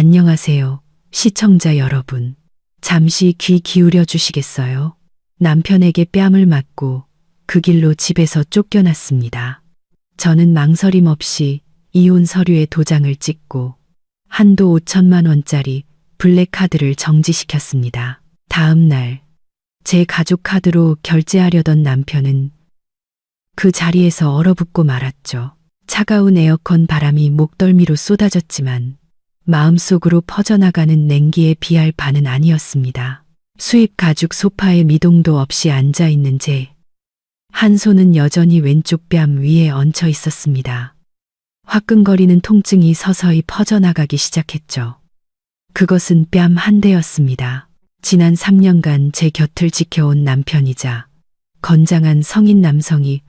안녕하세요, 시청자 여러분. 잠시 귀 기울여 주시겠어요? 남편에게 뺨을 맞고 그 길로 집에서 쫓겨났습니다. 저는 망설임 없이 이혼 서류에 도장을 찍고 한도 5천만 원짜리 블랙카드를 정지시켰습니다. 다음 날 제 가족 카드로 결제하려던 남편은 그 자리에서 얼어붙고 말았죠. 차가운 에어컨 바람이 목덜미로 쏟아졌지만 마음속으로 퍼져나가는 냉기에 비할 바는 아니었습니다. 수입 가죽 소파에 미동도 없이 앉아있는 제 한 손은 여전히 왼쪽 뺨 위에 얹혀 있었습니다. 화끈거리는 통증이 서서히 퍼져나가기 시작했죠. 그것은 뺨 한 대였습니다. 지난 3년간 제 곁을 지켜온 남편이자 건장한 성인 남성이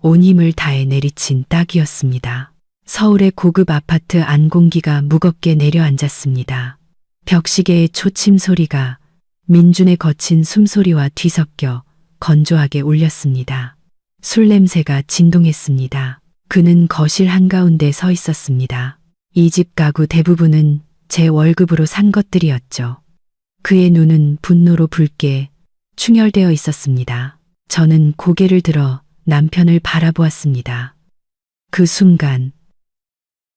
온 힘을 다해 내리친 딱이었습니다. 서울의 고급 아파트 안 공기가 무겁게 내려앉았습니다. 벽시계의 초침 소리가 민준의 거친 숨소리와 뒤섞여 건조하게 울렸습니다. 술 냄새가 진동했습니다. 그는 거실 한가운데 서 있었습니다. 이 집 가구 대부분은 제 월급으로 산 것들이었죠. 그의 눈은 분노로 붉게 충혈되어 있었습니다. 저는 고개를 들어 남편을 바라보았습니다. 그 순간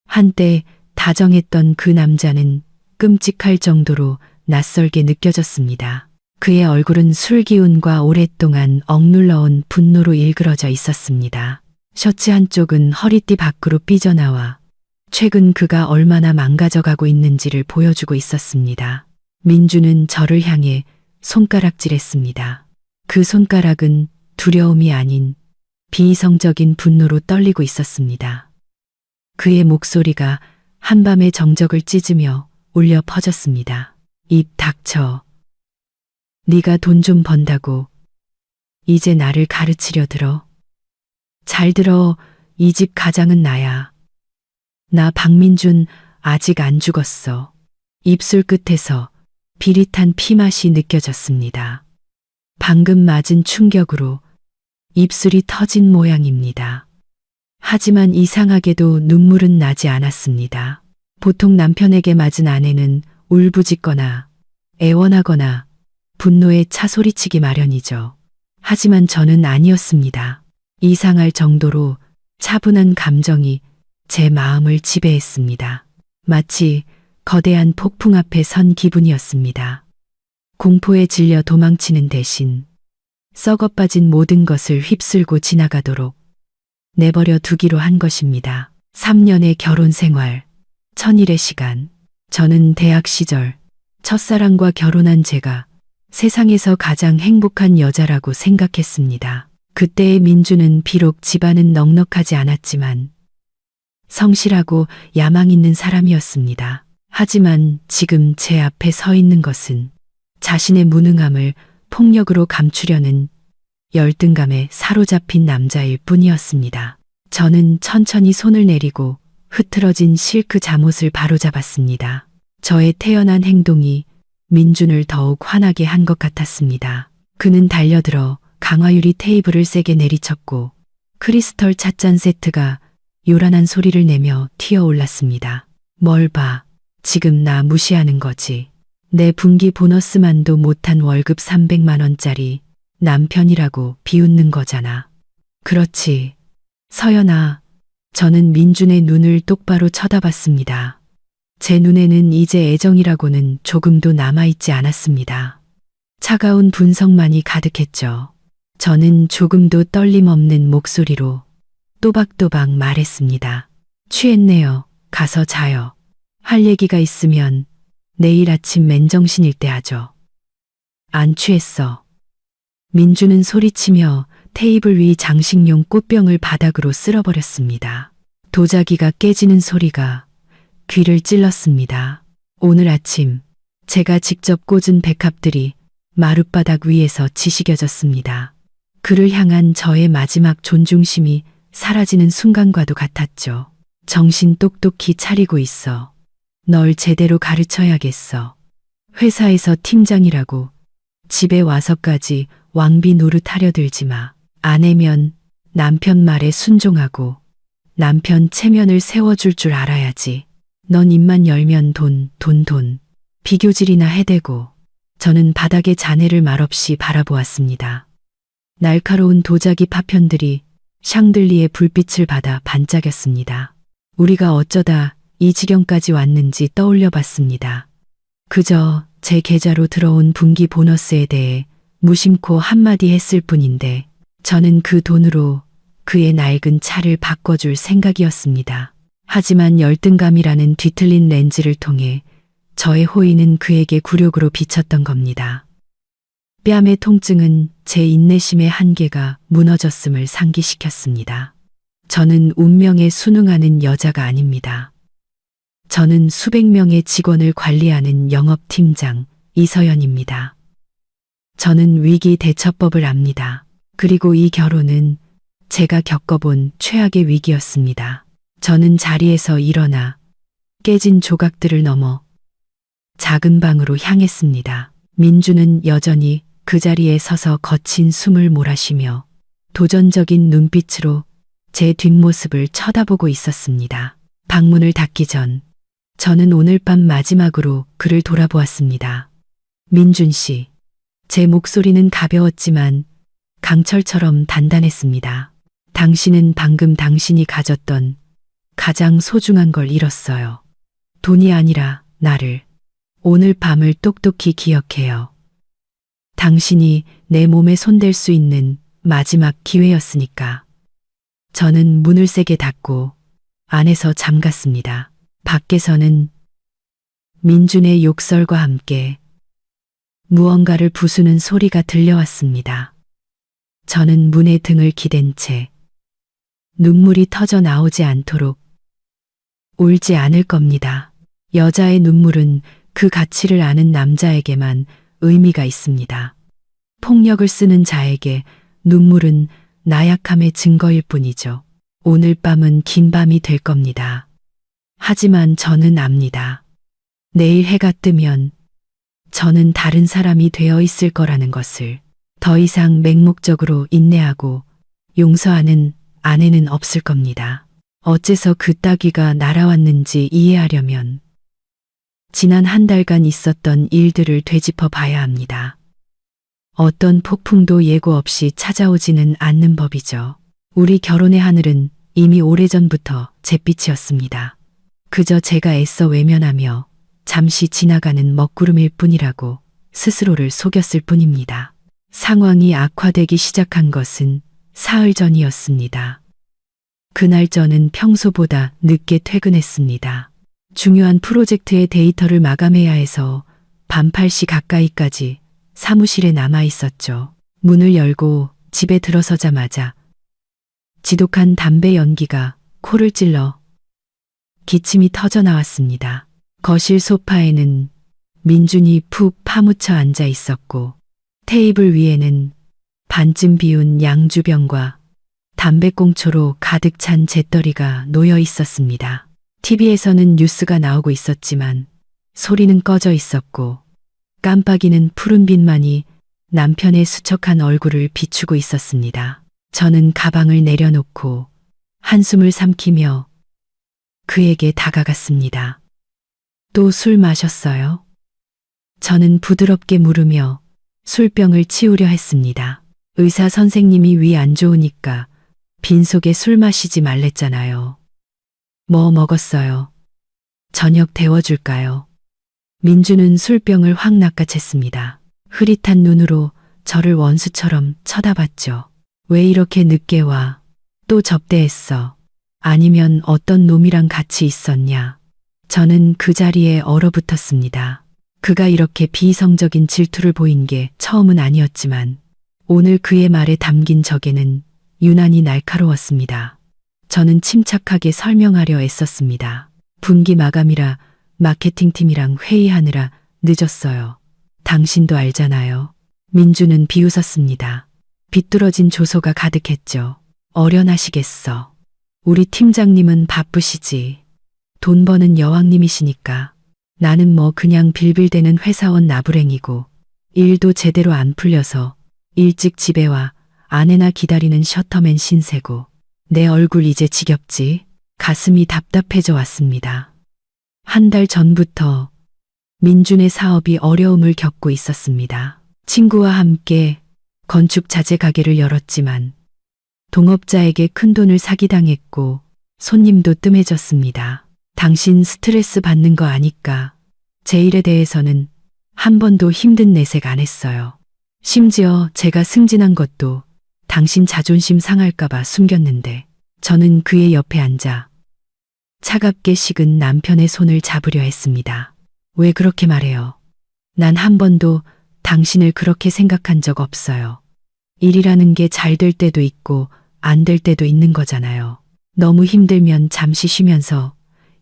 한때 다정했던 그 남자는 끔찍할 정도로 낯설게 느껴졌습니다. 그의 얼굴은 술 기운과 오랫동안 억눌러온 분노로 일그러져 있었습니다. 셔츠 한쪽은 허리띠 밖으로 삐져나와 최근 그가 얼마나 망가져가고 있는지를 보여주고 있었습니다. 민주는 저를 향해 손가락질했습니다. 그 손가락은 두려움이 아닌 비이성적인 분노로 떨리고 있었습니다. 그의 목소리가 한밤의 정적을 찢으며 울려 퍼졌습니다. 입 닥쳐. 네가 돈 좀 번다고 이제 나를 가르치려 들어. 잘 들어, 이 집 가장은 나야. 나 박민준 아직 안 죽었어. 입술 끝에서 비릿한 피맛이 느껴졌습니다. 방금 맞은 충격으로 입술이 터진 모양입니다. 하지만 이상하게도 눈물은 나지 않았습니다. 보통 남편에게 맞은 아내는 울부짖거나 애원하거나 분노에 차소리치기 마련이죠. 하지만 저는 아니었습니다. 이상할 정도로 차분한 감정이 제 마음을 지배했습니다. 마치 거대한 폭풍 앞에 선 기분이었습니다. 공포에 질려 도망치는 대신 썩어빠진 모든 것을 휩쓸고 지나가도록 내버려 두기로 한 것입니다. 3년의 결혼 생활, 1000일의 시간. 저는 대학 시절 첫사랑과 결혼한 제가 세상에서 가장 행복한 여자라고 생각했습니다. 그때의 민주는 비록 집안은 넉넉하지 않았지만 성실하고 야망 있는 사람이었습니다. 하지만 지금 제 앞에 서 있는 것은 자신의 무능함을 폭력으로 감추려는 열등감에 사로잡힌 남자일 뿐이었습니다. 저는 천천히 손을 내리고 흐트러진 실크 잠옷을 바로잡았습니다. 저의 태연한 행동이 민준을 더욱 화나게 한 것 같았습니다. 그는 달려들어 강화유리 테이블을 세게 내리쳤고 크리스털 찻잔 세트가 요란한 소리를 내며 튀어올랐습니다. 뭘 봐. 지금 나 무시하는 거지. 내 분기 보너스만도 못한 월급 300만 원짜리 남편이라고 비웃는 거잖아. 그렇지. 서연아. 저는 민준의 눈을 똑바로 쳐다봤습니다. 제 눈에는 이제 애정이라고는 조금도 남아있지 않았습니다. 차가운 분석만이 가득했죠. 저는 조금도 떨림 없는 목소리로 또박또박 말했습니다. 취했네요. 가서 자요. 할 얘기가 있으면 내일 아침 맨정신일 때 하죠. 안 취했어. 민주는 소리치며 테이블 위 장식용 꽃병을 바닥으로 쓸어버렸습니다. 도자기가 깨지는 소리가 귀를 찔렀습니다. 오늘 아침 제가 직접 꽂은 백합들이 마룻바닥 위에서 지시겨졌습니다. 그를 향한 저의 마지막 존중심이 사라지는 순간과도 같았죠. 정신 똑똑히 차리고 있어. 널 제대로 가르쳐야겠어. 회사에서 팀장이라고 집에 와서까지 왕비 노릇하려 들지 마. 아내면 남편 말에 순종하고 남편 체면을 세워줄 줄 알아야지. 넌 입만 열면 돈, 돈, 돈. 비교질이나 해대고. 저는 바닥에 잔해를 말없이 바라보았습니다. 날카로운 도자기 파편들이 샹들리에 불빛을 받아 반짝였습니다. 우리가 어쩌다 이 지경까지 왔는지 떠올려 봤습니다. 그저 제 계좌로 들어온 분기 보너스에 대해 무심코 한마디 했을 뿐인데 저는 그 돈으로 그의 낡은 차를 바꿔줄 생각이었습니다. 하지만 열등감이라는 뒤틀린 렌즈를 통해 저의 호의는 그에게 굴욕으로 비쳤던 겁니다. 뺨의 통증은 제 인내심의 한계가 무너졌음을 상기시켰습니다. 저는 운명에 순응하는 여자가 아닙니다. 저는 수백 명의 직원을 관리하는 영업팀장 이서연입니다. 저는 위기 대처법을 압니다. 그리고 이 결혼은 제가 겪어본 최악의 위기였습니다. 저는 자리에서 일어나 깨진 조각들을 넘어 작은 방으로 향했습니다. 민주는 여전히 그 자리에 서서 거친 숨을 몰아쉬며 도전적인 눈빛으로 제 뒷모습을 쳐다보고 있었습니다. 방문을 닫기 전 저는 오늘 밤 마지막으로 그를 돌아보았습니다. 민준 씨, 제 목소리는 가벼웠지만 강철처럼 단단했습니다. 당신은 방금 당신이 가졌던 가장 소중한 걸 잃었어요. 돈이 아니라 나를. 오늘 밤을 똑똑히 기억해요. 당신이 내 몸에 손댈 수 있는 마지막 기회였으니까. 저는 문을 세게 닫고 안에서 잠갔습니다. 밖에서는 민준의 욕설과 함께 무언가를 부수는 소리가 들려왔습니다. 저는 문에 등을 기댄 채 눈물이 터져 나오지 않도록 울지 않을 겁니다. 여자의 눈물은 그 가치를 아는 남자에게만 의미가 있습니다. 폭력을 쓰는 자에게 눈물은 나약함의 증거일 뿐이죠. 오늘 밤은 긴 밤이 될 겁니다. 하지만 저는 압니다. 내일 해가 뜨면 저는 다른 사람이 되어 있을 거라는 것을. 더 이상 맹목적으로 인내하고 용서하는 아내는 없을 겁니다. 어째서 그 따귀가 날아왔는지 이해하려면 지난 한 달간 있었던 일들을 되짚어 봐야 합니다. 어떤 폭풍도 예고 없이 찾아오지는 않는 법이죠. 우리 결혼의 하늘은 이미 오래전부터 잿빛이었습니다. 그저 제가 애써 외면하며 잠시 지나가는 먹구름일 뿐이라고 스스로를 속였을 뿐입니다. 상황이 악화되기 시작한 것은 사흘 전이었습니다. 그날 저는 평소보다 늦게 퇴근했습니다. 중요한 프로젝트의 데이터를 마감해야 해서 밤 8시 가까이까지 사무실에 남아 있었죠. 문을 열고 집에 들어서자마자 지독한 담배 연기가 코를 찔러 기침이 터져 나왔습니다. 거실 소파에는 민준이 푹 파묻혀 앉아 있었고 테이블 위에는 반쯤 비운 양주병과 담배꽁초로 가득 찬 재떨이가 놓여 있었습니다. TV에서는 뉴스가 나오고 있었지만 소리는 꺼져 있었고 깜빡이는 푸른 빛만이 남편의 수척한 얼굴을 비추고 있었습니다. 저는 가방을 내려놓고 한숨을 삼키며 그에게 다가갔습니다. 또 술 마셨어요? 저는 부드럽게 물으며 술병을 치우려 했습니다. 의사 선생님이 위 안 좋으니까 빈속에 술 마시지 말랬잖아요. 뭐 먹었어요? 저녁 데워줄까요? 민주는 술병을 확 낚아챘습니다. 흐릿한 눈으로 저를 원수처럼 쳐다봤죠. 왜 이렇게 늦게 와? 또 접대했어? 아니면 어떤 놈이랑 같이 있었냐? 저는 그 자리에 얼어붙었습니다. 그가 이렇게 비이성적인 질투를 보인 게 처음은 아니었지만 오늘 그의 말에 담긴 적에는 유난히 날카로웠습니다. 저는 침착하게 설명하려 애썼습니다. 분기 마감이라 마케팅팀이랑 회의하느라 늦었어요. 당신도 알잖아요. 민주는 비웃었습니다. 비뚤어진 조소가 가득했죠. 어련하시겠어. 우리 팀장님은 바쁘시지. 돈 버는 여왕님이시니까. 나는 뭐 그냥 빌빌대는 회사원 나부랭이고 일도 제대로 안 풀려서 일찍 집에 와 아내나 기다리는 셔터맨 신세고 내 얼굴 이제 지겹지? 가슴이 답답해져 왔습니다. 한 달 전부터 민준의 사업이 어려움을 겪고 있었습니다. 친구와 함께 건축 자재 가게를 열었지만 동업자에게 큰돈을 사기당했고 손님도 뜸해졌습니다. 당신 스트레스 받는 거 아니까 제 일에 대해서는 한 번도 힘든 내색 안 했어요. 심지어 제가 승진한 것도 당신 자존심 상할까봐 숨겼는데 저는 그의 옆에 앉아 차갑게 식은 남편의 손을 잡으려 했습니다. 왜 그렇게 말해요? 난 한 번도 당신을 그렇게 생각한 적 없어요. 일이라는 게 잘 될 때도 있고 안 될 때도 있는 거잖아요. 너무 힘들면 잠시 쉬면서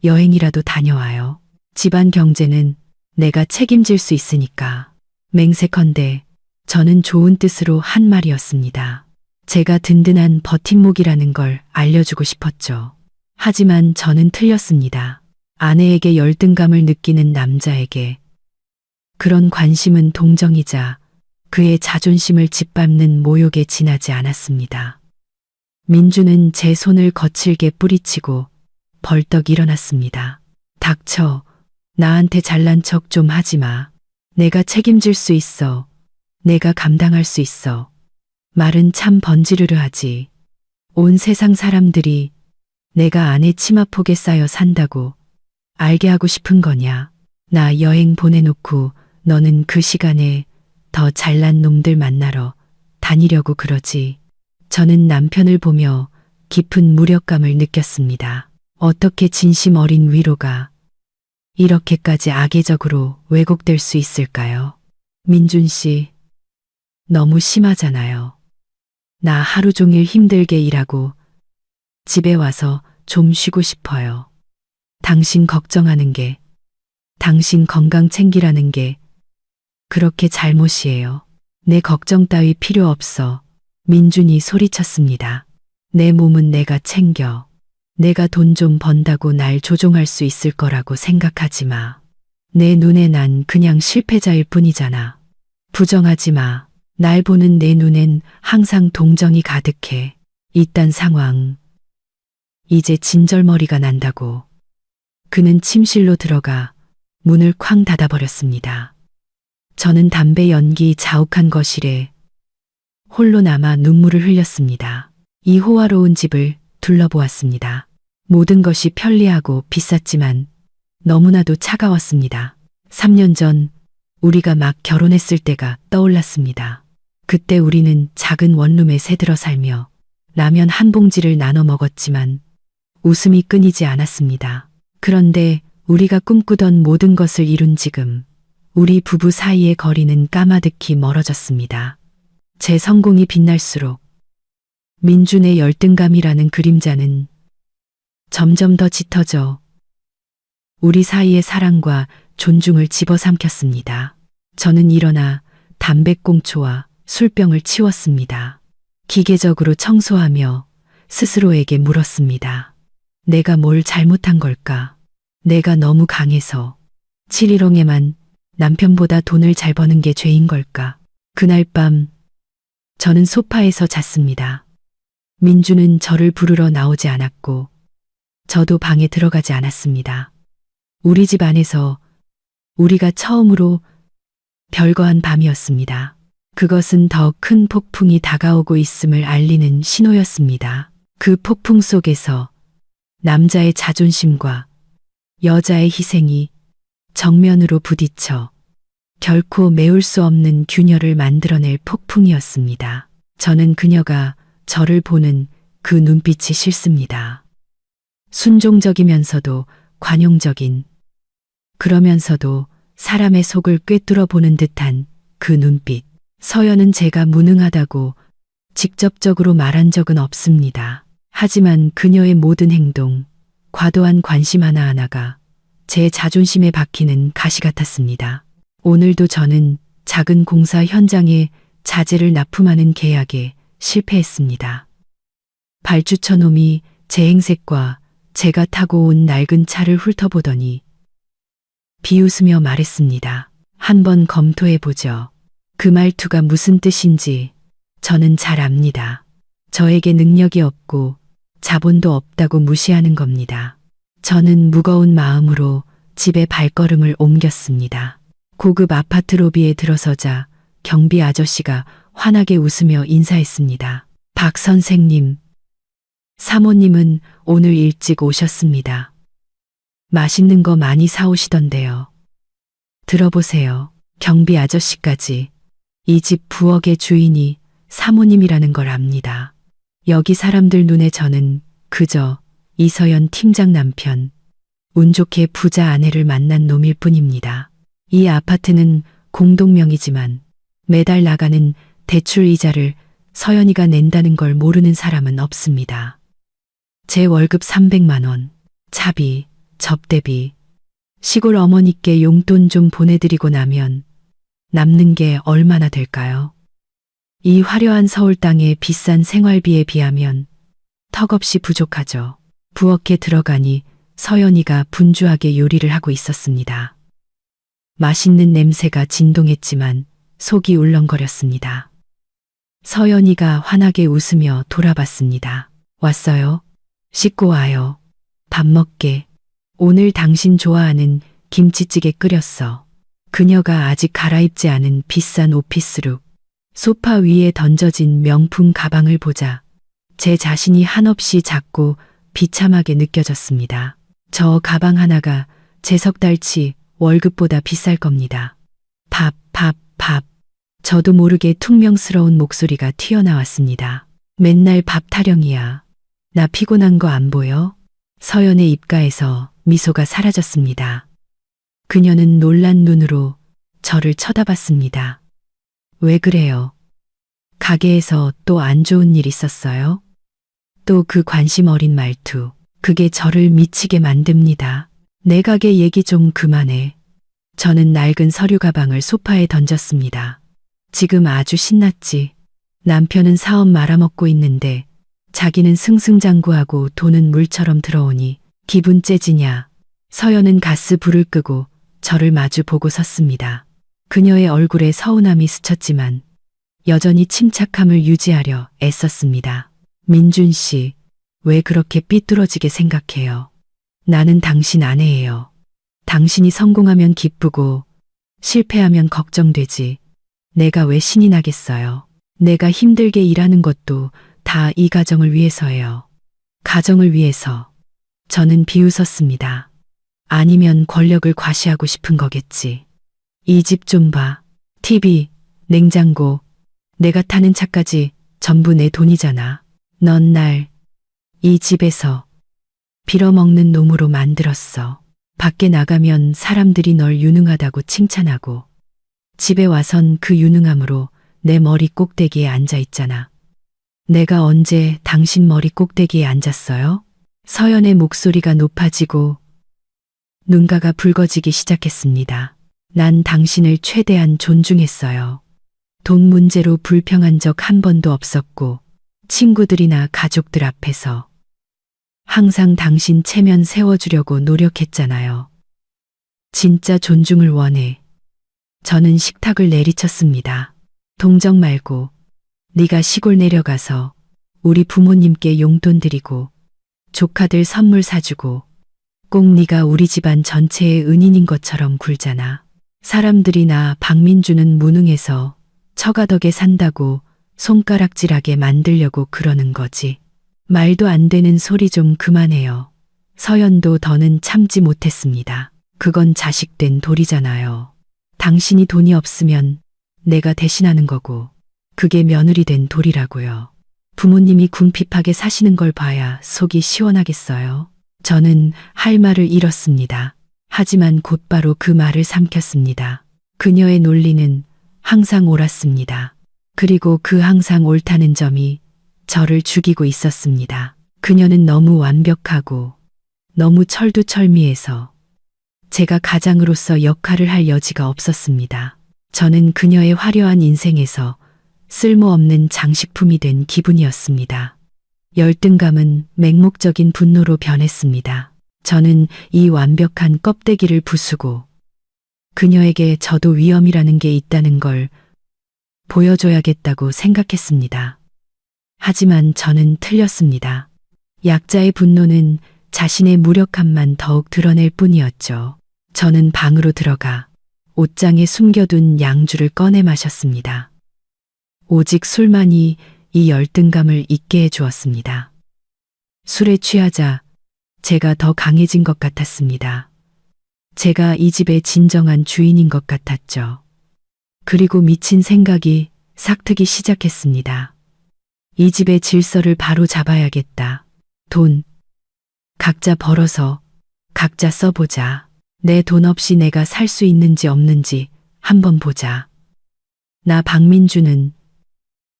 여행이라도 다녀와요. 집안 경제는 내가 책임질 수 있으니까. 맹세컨대 저는 좋은 뜻으로 한 말이었습니다. 제가 든든한 버팀목이라는 걸 알려주고 싶었죠. 하지만 저는 틀렸습니다. 아내에게 열등감을 느끼는 남자에게 그런 관심은 동정이자 그의 자존심을 짓밟는 모욕에 지나지 않았습니다. 민주는 제 손을 거칠게 뿌리치고 벌떡 일어났습니다. 닥쳐. 나한테 잘난 척 좀 하지 마. 내가 책임질 수 있어. 내가 감당할 수 있어. 말은 참 번지르르 하지. 온 세상 사람들이 내가 아내 치마폭에 쌓여 산다고 알게 하고 싶은 거냐. 나 여행 보내놓고 너는 그 시간에 더 잘난 놈들 만나러 다니려고 그러지. 저는 남편을 보며 깊은 무력감을 느꼈습니다. 어떻게 진심 어린 위로가 이렇게까지 악의적으로 왜곡될 수 있을까요? 민준 씨, 너무 심하잖아요. 나 하루 종일 힘들게 일하고 집에 와서 좀 쉬고 싶어요. 당신 걱정하는 게, 당신 건강 챙기라는 게 그렇게 잘못이에요. 내 걱정 따위 필요 없어. 민준이 소리쳤습니다. 내 몸은 내가 챙겨. 내가 돈 좀 번다고 날 조종할 수 있을 거라고 생각하지 마. 내 눈에 난 그냥 실패자일 뿐이잖아. 부정하지 마. 날 보는 내 눈엔 항상 동정이 가득해. 이딴 상황. 이제 진절머리가 난다고. 그는 침실로 들어가 문을 쾅 닫아버렸습니다. 저는 담배 연기 자욱한 거실에 홀로 남아 눈물을 흘렸습니다. 이 호화로운 집을 둘러보았습니다. 모든 것이 편리하고 비쌌지만 너무나도 차가웠습니다. 3년 전 우리가 막 결혼했을 때가 떠올랐습니다. 그때 우리는 작은 원룸에 새들어 살며 라면 한 봉지를 나눠 먹었지만 웃음이 끊이지 않았습니다. 그런데 우리가 꿈꾸던 모든 것을 이룬 지금 우리 부부 사이의 거리는 까마득히 멀어졌습니다. 제 성공이 빛날수록 민준의 열등감이라는 그림자는 점점 더 짙어져 우리 사이의 사랑과 존중을 집어삼켰습니다. 저는 일어나 담배꽁초와 술병을 치웠습니다. 기계적으로 청소하며 스스로에게 물었습니다. 내가 뭘 잘못한 걸까? 내가 너무 강해서 7일옹에만 남편보다 돈을 잘 버는 게 죄인 걸까? 그날 밤 저는 소파에서 잤습니다. 민주는 저를 부르러 나오지 않았고 저도 방에 들어가지 않았습니다. 우리 집 안에서 우리가 처음으로 별거한 밤이었습니다. 그것은 더 큰 폭풍이 다가오고 있음을 알리는 신호였습니다. 그 폭풍 속에서 남자의 자존심과 여자의 희생이 정면으로 부딪혀 결코 메울 수 없는 균열을 만들어낼 폭풍이었습니다. 저는 그녀가 저를 보는 그 눈빛이 싫습니다. 순종적이면서도 관용적인, 그러면서도 사람의 속을 꿰뚫어 보는 듯한 그 눈빛. 서연은 제가 무능하다고 직접적으로 말한 적은 없습니다. 하지만 그녀의 모든 행동, 과도한 관심 하나하나가 제 자존심에 박히는 가시 같았습니다. 오늘도 저는 작은 공사 현장에 자재를 납품하는 계약에 실패했습니다. 발주처 놈이 제 행색과 제가 타고 온 낡은 차를 훑어보더니 비웃으며 말했습니다. 한번 검토해보죠. 그 말투가 무슨 뜻인지 저는 잘 압니다. 저에게 능력이 없고 자본도 없다고 무시하는 겁니다. 저는 무거운 마음으로 집에 발걸음을 옮겼습니다. 고급 아파트 로비에 들어서자 경비 아저씨가 환하게 웃으며 인사했습니다. 박 선생님, 사모님은 오늘 일찍 오셨습니다. 맛있는 거 많이 사오시던데요. 들어보세요. 경비 아저씨까지 이 집 부엌의 주인이 사모님이라는 걸 압니다. 여기 사람들 눈에 저는 그저 이서연 팀장 남편, 운 좋게 부자 아내를 만난 놈일 뿐입니다. 이 아파트는 공동명의지만 매달 나가는 대출 이자를 서연이가 낸다는 걸 모르는 사람은 없습니다. 제 월급 300만 원, 차비, 접대비, 시골 어머니께 용돈 좀 보내드리고 나면 남는 게 얼마나 될까요? 이 화려한 서울 땅의 비싼 생활비에 비하면 턱없이 부족하죠. 부엌에 들어가니 서연이가 분주하게 요리를 하고 있었습니다. 맛있는 냄새가 진동했지만 속이 울렁거렸습니다. 서연이가 환하게 웃으며 돌아봤습니다. 왔어요? 씻고 와요. 밥 먹게. 오늘 당신 좋아하는 김치찌개 끓였어. 그녀가 아직 갈아입지 않은 비싼 오피스룩, 소파 위에 던져진 명품 가방을 보자 제 자신이 한없이 작고 비참하게 느껴졌습니다. 저 가방 하나가 제 석 달치 월급보다 비쌀 겁니다. 밥. 저도 모르게 퉁명스러운 목소리가 튀어나왔습니다. 맨날 밥 타령이야. 나 피곤한 거 안 보여? 서연의 입가에서 미소가 사라졌습니다. 그녀는 놀란 눈으로 저를 쳐다봤습니다. 왜 그래요? 가게에서 또 안 좋은 일 있었어요? 또 그 관심 어린 말투, 그게 저를 미치게 만듭니다. 내 가게 얘기 좀 그만해. 저는 낡은 서류 가방을 소파에 던졌습니다. 지금 아주 신났지. 남편은 사업 말아먹고 있는데 자기는 승승장구하고 돈은 물처럼 들어오니 기분 째지냐. 서연은 가스 불을 끄고 저를 마주 보고 섰습니다. 그녀의 얼굴에 서운함이 스쳤지만 여전히 침착함을 유지하려 애썼습니다. 민준 씨, 왜 그렇게 삐뚤어지게 생각해요? 나는 당신 아내예요. 당신이 성공하면 기쁘고 실패하면 걱정되지. 내가 왜 신이 나겠어요? 내가 힘들게 일하는 것도 다 이 가정을 위해서예요. 가정을 위해서. 저는 비웃었습니다. 아니면 권력을 과시하고 싶은 거겠지. 이 집 좀 봐. TV, 냉장고, 내가 타는 차까지 전부 내 돈이잖아. 넌 날 이 집에서 빌어먹는 놈으로 만들었어. 밖에 나가면 사람들이 널 유능하다고 칭찬하고 집에 와선 그 유능함으로 내 머리 꼭대기에 앉아 있잖아. 내가 언제 당신 머리 꼭대기에 앉았어요? 서연의 목소리가 높아지고 눈가가 붉어지기 시작했습니다. 난 당신을 최대한 존중했어요. 돈 문제로 불평한 적 한 번도 없었고 친구들이나 가족들 앞에서 항상 당신 체면 세워주려고 노력했잖아요. 진짜 존중을 원해. 저는 식탁을 내리쳤습니다. 동정 말고 네가 시골 내려가서 우리 부모님께 용돈 드리고 조카들 선물 사주고 꼭 네가 우리 집안 전체의 은인인 것처럼 굴잖아. 사람들이 나 박민주는 무능해서 처가덕에 산다고 손가락질하게 만들려고 그러는 거지. 말도 안 되는 소리 좀 그만해요. 서연도 더는 참지 못했습니다. 그건 자식된 도리잖아요. 당신이 돈이 없으면 내가 대신하는 거고 그게 며느리 된 도리라고요. 부모님이 궁핍하게 사시는 걸 봐야 속이 시원하겠어요. 저는 할 말을 잃었습니다. 하지만 곧바로 그 말을 삼켰습니다. 그녀의 논리는 항상 옳았습니다. 그리고 그 항상 옳다는 점이 저를 죽이고 있었습니다. 그녀는 너무 완벽하고 너무 철두철미해서 제가 가장으로서 역할을 할 여지가 없었습니다. 저는 그녀의 화려한 인생에서 쓸모없는 장식품이 된 기분이었습니다. 열등감은 맹목적인 분노로 변했습니다. 저는 이 완벽한 껍데기를 부수고 그녀에게 저도 위험이라는 게 있다는 걸 보여줘야겠다고 생각했습니다. 하지만 저는 틀렸습니다. 약자의 분노는 자신의 무력함만 더욱 드러낼 뿐이었죠. 저는 방으로 들어가 옷장에 숨겨둔 양주를 꺼내 마셨습니다. 오직 술만이 이 열등감을 잊게 해주었습니다. 술에 취하자 제가 더 강해진 것 같았습니다. 제가 이 집의 진정한 주인인 것 같았죠. 그리고 미친 생각이 싹트기 시작했습니다. 이 집의 질서를 바로 잡아야겠다. 돈, 각자 벌어서 각자 써보자. 내 돈 없이 내가 살 수 있는지 없는지 한번 보자. 나 박민주는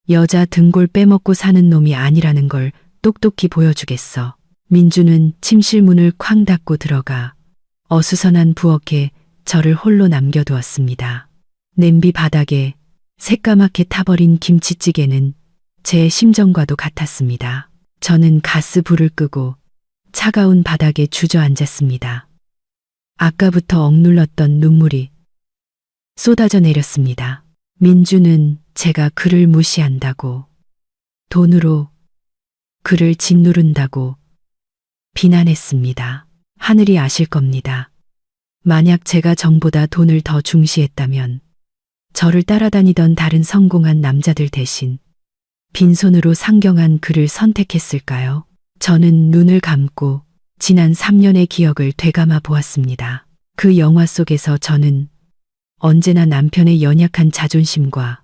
여자 등골 빼먹고 사는 놈이 아니라는 걸 똑똑히 보여주겠어. 민주는 침실 문을 쾅 닫고 들어가 어수선한 부엌에 저를 홀로 남겨두었습니다. 냄비 바닥에 새까맣게 타버린 김치찌개는 제 심정과도 같았습니다. 저는 가스 불을 끄고 차가운 바닥에 주저앉았습니다. 아까부터 억눌렀던 눈물이 쏟아져 내렸습니다. 민주는 제가 그를 무시한다고, 돈으로 그를 짓누른다고 비난했습니다. 하늘이 아실 겁니다. 만약 제가 정보다 돈을 더 중시했다면 저를 따라다니던 다른 성공한 남자들 대신 빈손으로 상경한 그를 선택했을까요? 저는 눈을 감고 지난 3년의 기억을 되감아 보았습니다. 그 영화 속에서 저는 언제나 남편의 연약한 자존심과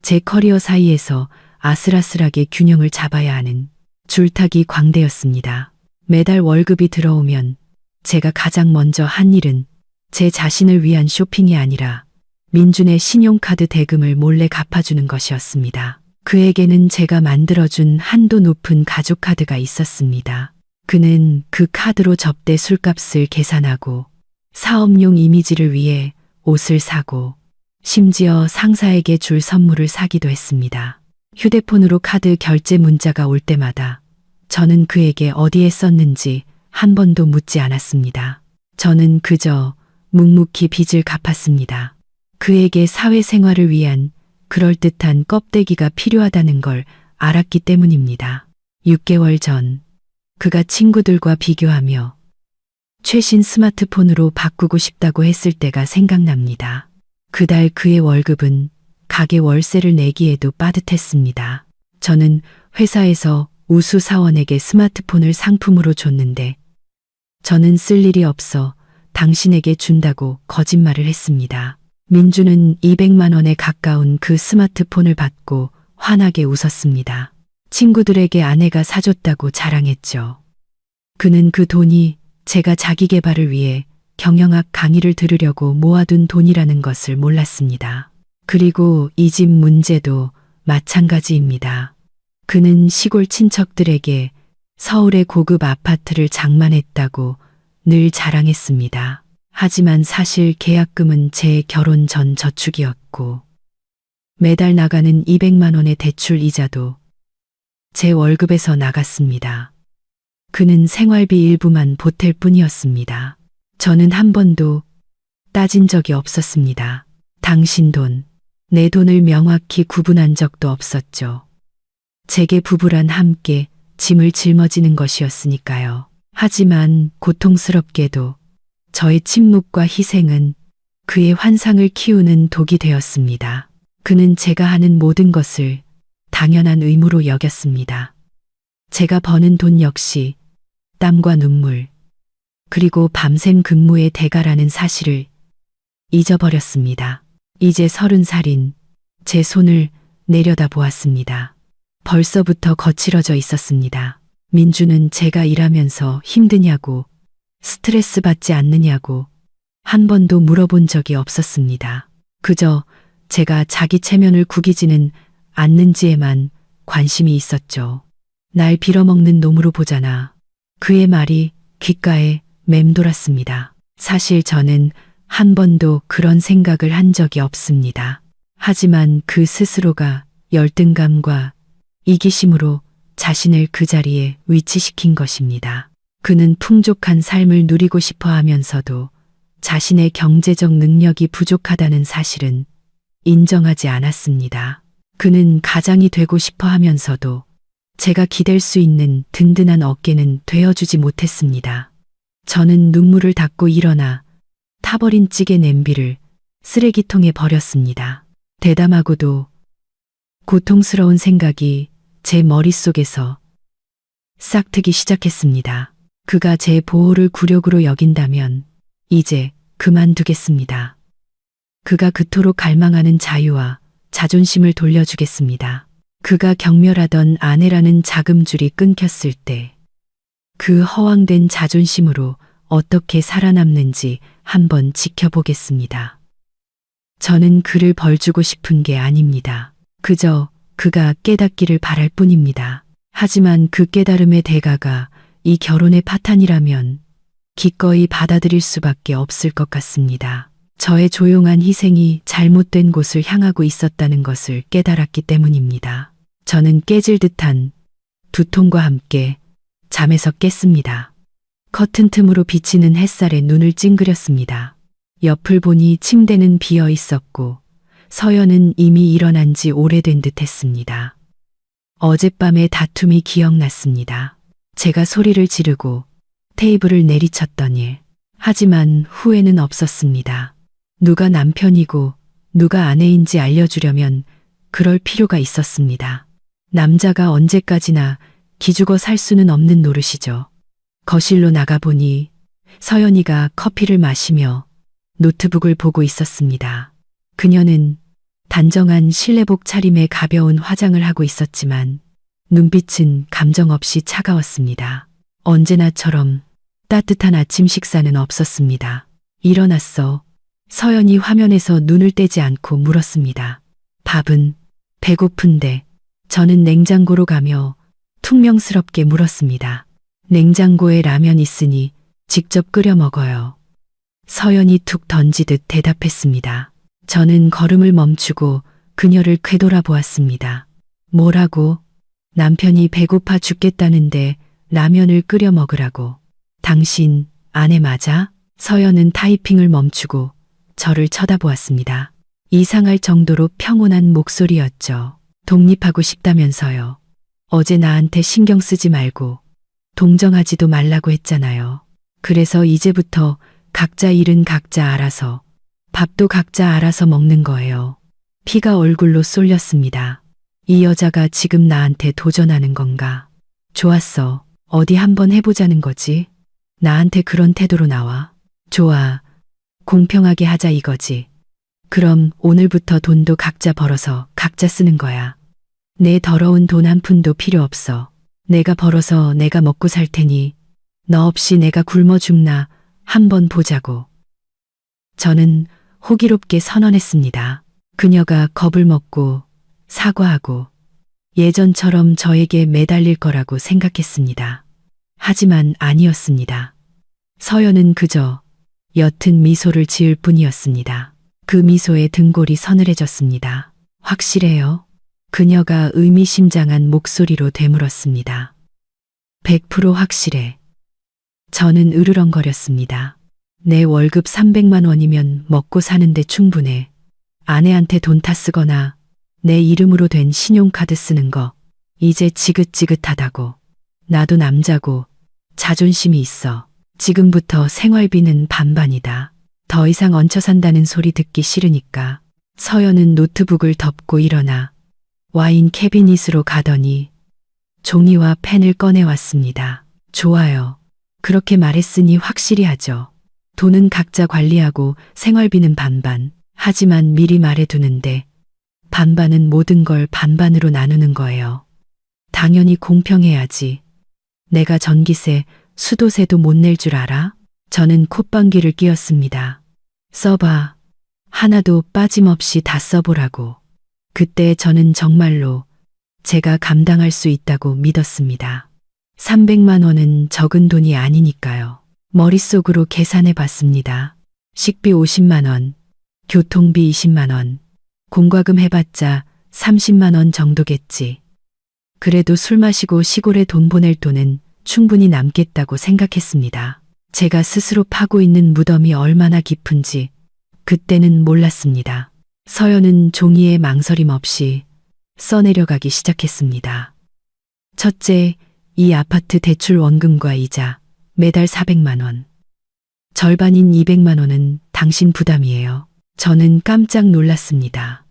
제 커리어 사이에서 아슬아슬하게 균형을 잡아야 하는 줄타기 광대였습니다. 매달 월급이 들어오면 제가 가장 먼저 한 일은 제 자신을 위한 쇼핑이 아니라 민준의 신용카드 대금을 몰래 갚아주는 것이었습니다. 그에게는 제가 만들어준 한도 높은 가족카드가 있었습니다. 그는 그 카드로 접대 술값을 계산하고 사업용 이미지를 위해 옷을 사고 심지어 상사에게 줄 선물을 사기도 했습니다. 휴대폰으로 카드 결제 문자가 올 때마다 저는 그에게 어디에 썼는지 한 번도 묻지 않았습니다. 저는 그저 묵묵히 빚을 갚았습니다. 그에게 사회생활을 위한 그럴듯한 껍데기가 필요하다는 걸 알았기 때문입니다. 6개월 전 그가 친구들과 비교하며 최신 스마트폰으로 바꾸고 싶다고 했을 때가 생각납니다. 그달 그의 월급은 가게 월세를 내기에도 빠듯했습니다. 저는 회사에서 우수 사원에게 스마트폰을 상품으로 줬는데 저는 쓸 일이 없어 당신에게 준다고 거짓말을 했습니다. 민주는 200만 원에 가까운 그 스마트폰을 받고 환하게 웃었습니다. 친구들에게 아내가 사줬다고 자랑했죠. 그는 그 돈이 제가 자기 개발을 위해 경영학 강의를 들으려고 모아둔 돈이라는 것을 몰랐습니다. 그리고 이 집 문제도 마찬가지입니다. 그는 시골 친척들에게 서울의 고급 아파트를 장만했다고 늘 자랑했습니다. 하지만 사실 계약금은 제 결혼 전 저축이었고 매달 나가는 200만 원의 대출 이자도 제 월급에서 나갔습니다. 그는 생활비 일부만 보탤 뿐이었습니다. 저는 한 번도 따진 적이 없었습니다. 당신 돈, 내 돈을 명확히 구분한 적도 없었죠. 제게 부부란 함께 짐을 짊어지는 것이었으니까요. 하지만 고통스럽게도 저의 침묵과 희생은 그의 환상을 키우는 독이 되었습니다. 그는 제가 하는 모든 것을 당연한 의무로 여겼습니다. 제가 버는 돈 역시 땀과 눈물, 그리고 밤샘 근무의 대가라는 사실을 잊어버렸습니다. 이제 30살인 제 손을 내려다 보았습니다. 벌써부터 거칠어져 있었습니다. 민주는 제가 일하면서 힘드냐고, 스트레스 받지 않느냐고 한 번도 물어본 적이 없었습니다. 그저 제가 자기 체면을 구기지는 않는지에만 관심이 있었죠. 날 빌어먹는 놈으로 보잖아. 그의 말이 귓가에 맴돌았습니다. 사실 저는 한 번도 그런 생각을 한 적이 없습니다. 하지만 그 스스로가 열등감과 이기심으로 자신을 그 자리에 위치시킨 것입니다. 그는 풍족한 삶을 누리고 싶어 하면서도 자신의 경제적 능력이 부족하다는 사실은 인정하지 않았습니다. 그는 가장이 되고 싶어 하면서도 제가 기댈 수 있는 든든한 어깨는 되어주지 못했습니다. 저는 눈물을 닦고 일어나 타버린 찌개 냄비를 쓰레기통에 버렸습니다. 대담하고도 고통스러운 생각이 제 머릿속에서 싹트기 시작했습니다. 그가 제 보호를 굴욕으로 여긴다면 이제 그만두겠습니다. 그가 그토록 갈망하는 자유와 자존심을 돌려주겠습니다. 그가 경멸하던 아내라는 자금줄이 끊겼을 때 그 허황된 자존심으로 어떻게 살아남는지 한번 지켜보겠습니다. 저는 그를 벌주고 싶은 게 아닙니다. 그저 그가 깨닫기를 바랄 뿐입니다. 하지만 그 깨달음의 대가가 이 결혼의 파탄이라면 기꺼이 받아들일 수밖에 없을 것 같습니다. 저의 조용한 희생이 잘못된 곳을 향하고 있었다는 것을 깨달았기 때문입니다. 저는 깨질 듯한 두통과 함께 잠에서 깼습니다. 커튼 틈으로 비치는 햇살에 눈을 찡그렸습니다. 옆을 보니 침대는 비어 있었고 서연은 이미 일어난 지 오래된 듯 했습니다. 어젯밤의 다툼이 기억났습니다. 제가 소리를 지르고 테이블을 내리쳤던 일. 하지만 후회는 없었습니다. 누가 남편이고 누가 아내인지 알려주려면 그럴 필요가 있었습니다. 남자가 언제까지나 기죽어 살 수는 없는 노릇이죠. 거실로 나가보니 서연이가 커피를 마시며 노트북을 보고 있었습니다. 그녀는 단정한 실내복 차림에 가벼운 화장을 하고 있었지만 눈빛은 감정 없이 차가웠습니다. 언제나처럼 따뜻한 아침 식사는 없었습니다. 일어났어. 서연이 화면에서 눈을 떼지 않고 물었습니다. 밥은? 배고픈데. 저는 냉장고로 가며 퉁명스럽게 물었습니다. 냉장고에 라면 있으니 직접 끓여 먹어요. 서연이 툭 던지듯 대답했습니다. 저는 걸음을 멈추고 그녀를 궤돌아 보았습니다. 뭐라고? 남편이 배고파 죽겠다는데 라면을 끓여 먹으라고. 당신 아내 맞아? 서연은 타이핑을 멈추고 저를 쳐다보았습니다. 이상할 정도로 평온한 목소리였죠. 독립하고 싶다면서요. 어제 나한테 신경 쓰지 말고 동정하지도 말라고 했잖아요. 그래서 이제부터 각자 일은 각자 알아서, 밥도 각자 알아서 먹는 거예요. 피가 얼굴로 쏠렸습니다. 이 여자가 지금 나한테 도전하는 건가? 좋았어. 어디 한번 해보자는 거지? 나한테 그런 태도로 나와. 좋아. 공평하게 하자 이거지. 그럼 오늘부터 돈도 각자 벌어서 각자 쓰는 거야. 내 더러운 돈 한 푼도 필요 없어. 내가 벌어서 내가 먹고 살 테니 너 없이 내가 굶어 죽나 한번 보자고. 저는 호기롭게 선언했습니다. 그녀가 겁을 먹고 사과하고 예전처럼 저에게 매달릴 거라고 생각했습니다. 하지만 아니었습니다. 서연은 그저 옅은 미소를 지을 뿐이었습니다. 그 미소에 등골이 서늘해졌습니다. 확실해요? 그녀가 의미심장한 목소리로 되물었습니다. 100% 확실해. 저는 으르렁거렸습니다. 내 월급 300만 원이면 먹고 사는데 충분해. 아내한테 돈 타 쓰거나 내 이름으로 된 신용카드 쓰는 거 이제 지긋지긋하다고. 나도 남자고 자존심이 있어. 지금부터 생활비는 반반이다. 더 이상 얹혀 산다는 소리 듣기 싫으니까. 서연은 노트북을 덮고 일어나 와인 캐비닛으로 가더니 종이와 펜을 꺼내왔습니다. 좋아요. 그렇게 말했으니 확실히 하죠. 돈은 각자 관리하고 생활비는 반반. 하지만 미리 말해두는데 반반은 모든 걸 반반으로 나누는 거예요. 당연히 공평해야지. 내가 전기세, 수도세도 못 낼 줄 알아? 저는 콧방귀를 뀌었습니다. 써봐. 하나도 빠짐없이 다 써보라고. 그때 저는 정말로 제가 감당할 수 있다고 믿었습니다. 300만 원은 적은 돈이 아니니까요. 머릿속으로 계산해 봤습니다. 식비 50만 원, 교통비 20만 원, 공과금 해봤자 30만 원 정도겠지. 그래도 술 마시고 시골에 돈 보낼 돈은 충분히 남겠다고 생각했습니다. 제가 스스로 파고 있는 무덤이 얼마나 깊은지 그때는 몰랐습니다. 서연은 종이에 망설임 없이 써내려가기 시작했습니다. 첫째, 이 아파트 대출 원금과 이자 매달 400만 원. 절반인 200만 원은 당신 부담이에요. 저는 깜짝 놀랐습니다.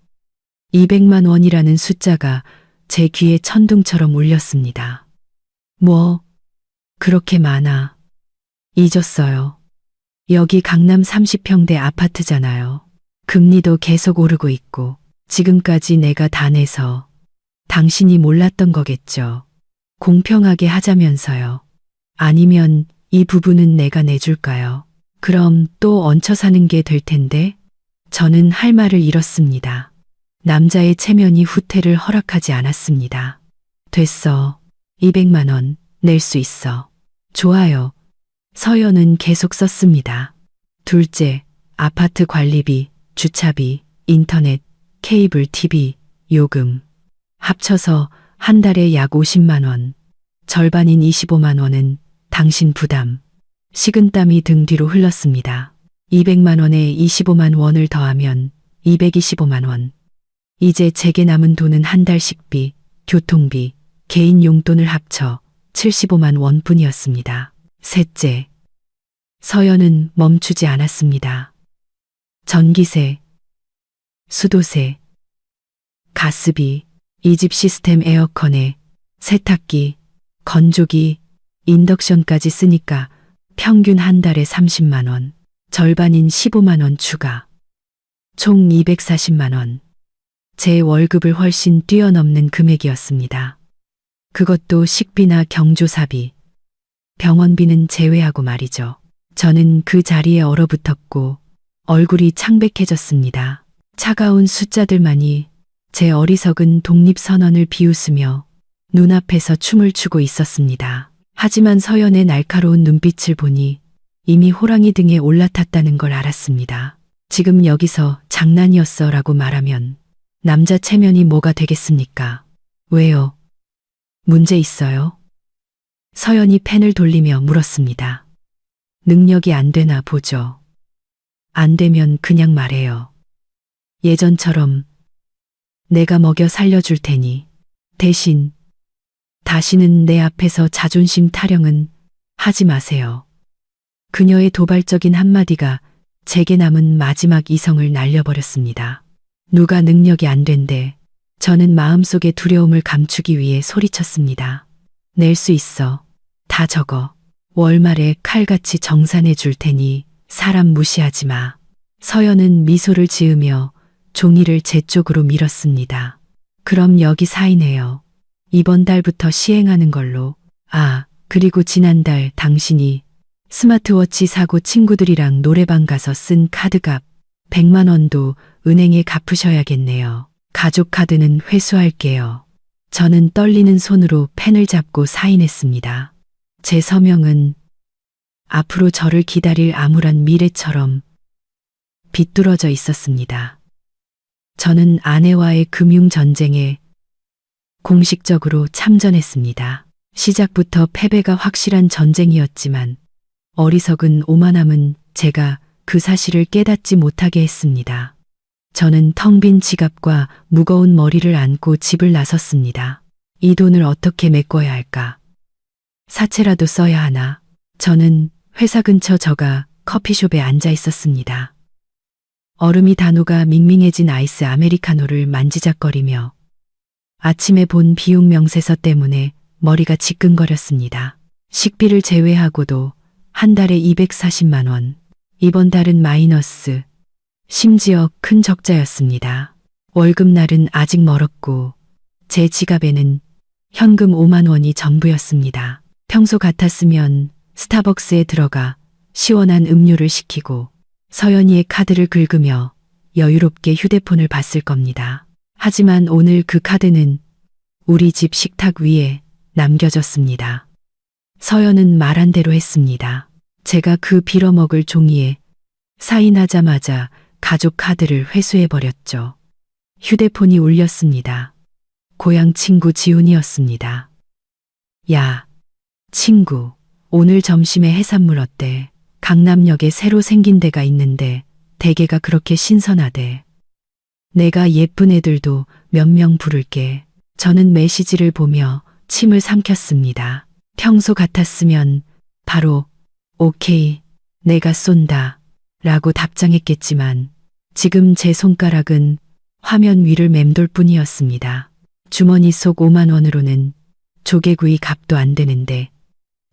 200만 원이라는 숫자가 제 귀에 천둥처럼 울렸습니다. 뭐, 그렇게 많아. 잊었어요. 여기 강남 30평대 아파트잖아요. 금리도 계속 오르고 있고, 지금까지 내가 다 내서 당신이 몰랐던 거겠죠. 공평하게 하자면서요. 아니면 이 부분은 내가 내줄까요? 그럼 또 얹혀 사는 게 될 텐데? 저는 할 말을 잃었습니다. 남자의 체면이 후퇴를 허락하지 않았습니다. 됐어. 200만 원 낼 수 있어. 좋아요. 서연은 계속 썼습니다. 둘째, 아파트 관리비, 주차비, 인터넷, 케이블 TV, 요금. 합쳐서 한 달에 약 50만 원. 절반인 25만 원은 당신 부담. 식은땀이 등 뒤로 흘렀습니다. 200만 원에 25만 원을 더하면 225만 원. 이제 제게 남은 돈은 한 달 식비, 교통비, 개인 용돈을 합쳐 75만 원뿐이었습니다. 셋째. 서연은 멈추지 않았습니다. 전기세, 수도세, 가스비, 이 집 시스템 에어컨에 세탁기, 건조기, 인덕션까지 쓰니까 평균 한 달에 30만 원, 절반인 15만 원 추가. 총 240만 원. 제 월급을 훨씬 뛰어넘는 금액이었습니다. 그것도 식비나 경조사비, 병원비는 제외하고 말이죠. 저는 그 자리에 얼어붙었고 얼굴이 창백해졌습니다. 차가운 숫자들만이 제 어리석은 독립선언을 비웃으며 눈앞에서 춤을 추고 있었습니다. 하지만 서연의 날카로운 눈빛을 보니 이미 호랑이 등에 올라탔다는 걸 알았습니다. 지금 여기서 장난이었어 라고 말하면 남자 체면이 뭐가 되겠습니까? 왜요? 문제 있어요? 서연이 펜을 돌리며 물었습니다. 능력이 안 되나 보죠. 안 되면 그냥 말해요. 예전처럼 내가 먹여 살려줄 테니 대신 다시는 내 앞에서 자존심 타령은 하지 마세요. 그녀의 도발적인 한마디가 제게 남은 마지막 이성을 날려버렸습니다. 누가 능력이 안 된대. 저는 마음속의 두려움을 감추기 위해 소리쳤습니다. 낼 수 있어. 다 적어. 월말에 칼같이 정산해 줄 테니 사람 무시하지 마. 서연은 미소를 지으며 종이를 제 쪽으로 밀었습니다. 그럼 여기 사인해요. 이번 달부터 시행하는 걸로. 아, 그리고 지난달 당신이 스마트워치 사고 친구들이랑 노래방 가서 쓴 카드값 100만 원도 은행에 갚으셔야겠네요. 가족 카드는 회수할게요. 저는 떨리는 손으로 펜을 잡고 사인했습니다. 제 서명은 앞으로 저를 기다릴 암울한 미래처럼 비뚤어져 있었습니다. 저는 아내와의 금융전쟁에 공식적으로 참전했습니다. 시작부터 패배가 확실한 전쟁이었지만 어리석은 오만함은 제가 그 사실을 깨닫지 못하게 했습니다. 저는 텅 빈 지갑과 무거운 머리를 안고 집을 나섰습니다. 이 돈을 어떻게 메꿔야 할까? 사채라도 써야 하나? 저는 회사 근처 저가 커피숍에 앉아 있었습니다. 얼음이 다 녹아 밍밍해진 아이스 아메리카노를 만지작거리며 아침에 본 비용 명세서 때문에 머리가 지끈거렸습니다. 식비를 제외하고도 한 달에 240만 원, 이번 달은 마이너스, 심지어 큰 적자였습니다. 월급날은 아직 멀었고 제 지갑에는 현금 5만 원이 전부였습니다. 평소 같았으면 스타벅스에 들어가 시원한 음료를 시키고 서연이의 카드를 긁으며 여유롭게 휴대폰을 봤을 겁니다. 하지만 오늘 그 카드는 우리 집 식탁 위에 남겨졌습니다. 서연은 말한 대로 했습니다. 제가 그 빌어먹을 종이에 사인하자마자 가족 카드를 회수해버렸죠. 휴대폰이 울렸습니다. 고향 친구 지훈이었습니다. 야, 친구, 오늘 점심에 해산물 어때? 강남역에 새로 생긴 데가 있는데 대게가 그렇게 신선하대. 내가 예쁜 애들도 몇 명 부를게. 저는 메시지를 보며 침을 삼켰습니다. 평소 같았으면 바로 오케이 내가 쏜다 라고 답장했겠지만 지금 제 손가락은 화면 위를 맴돌 뿐이었습니다. 주머니 속 5만 원으로는 조개구이 값도 안 되는데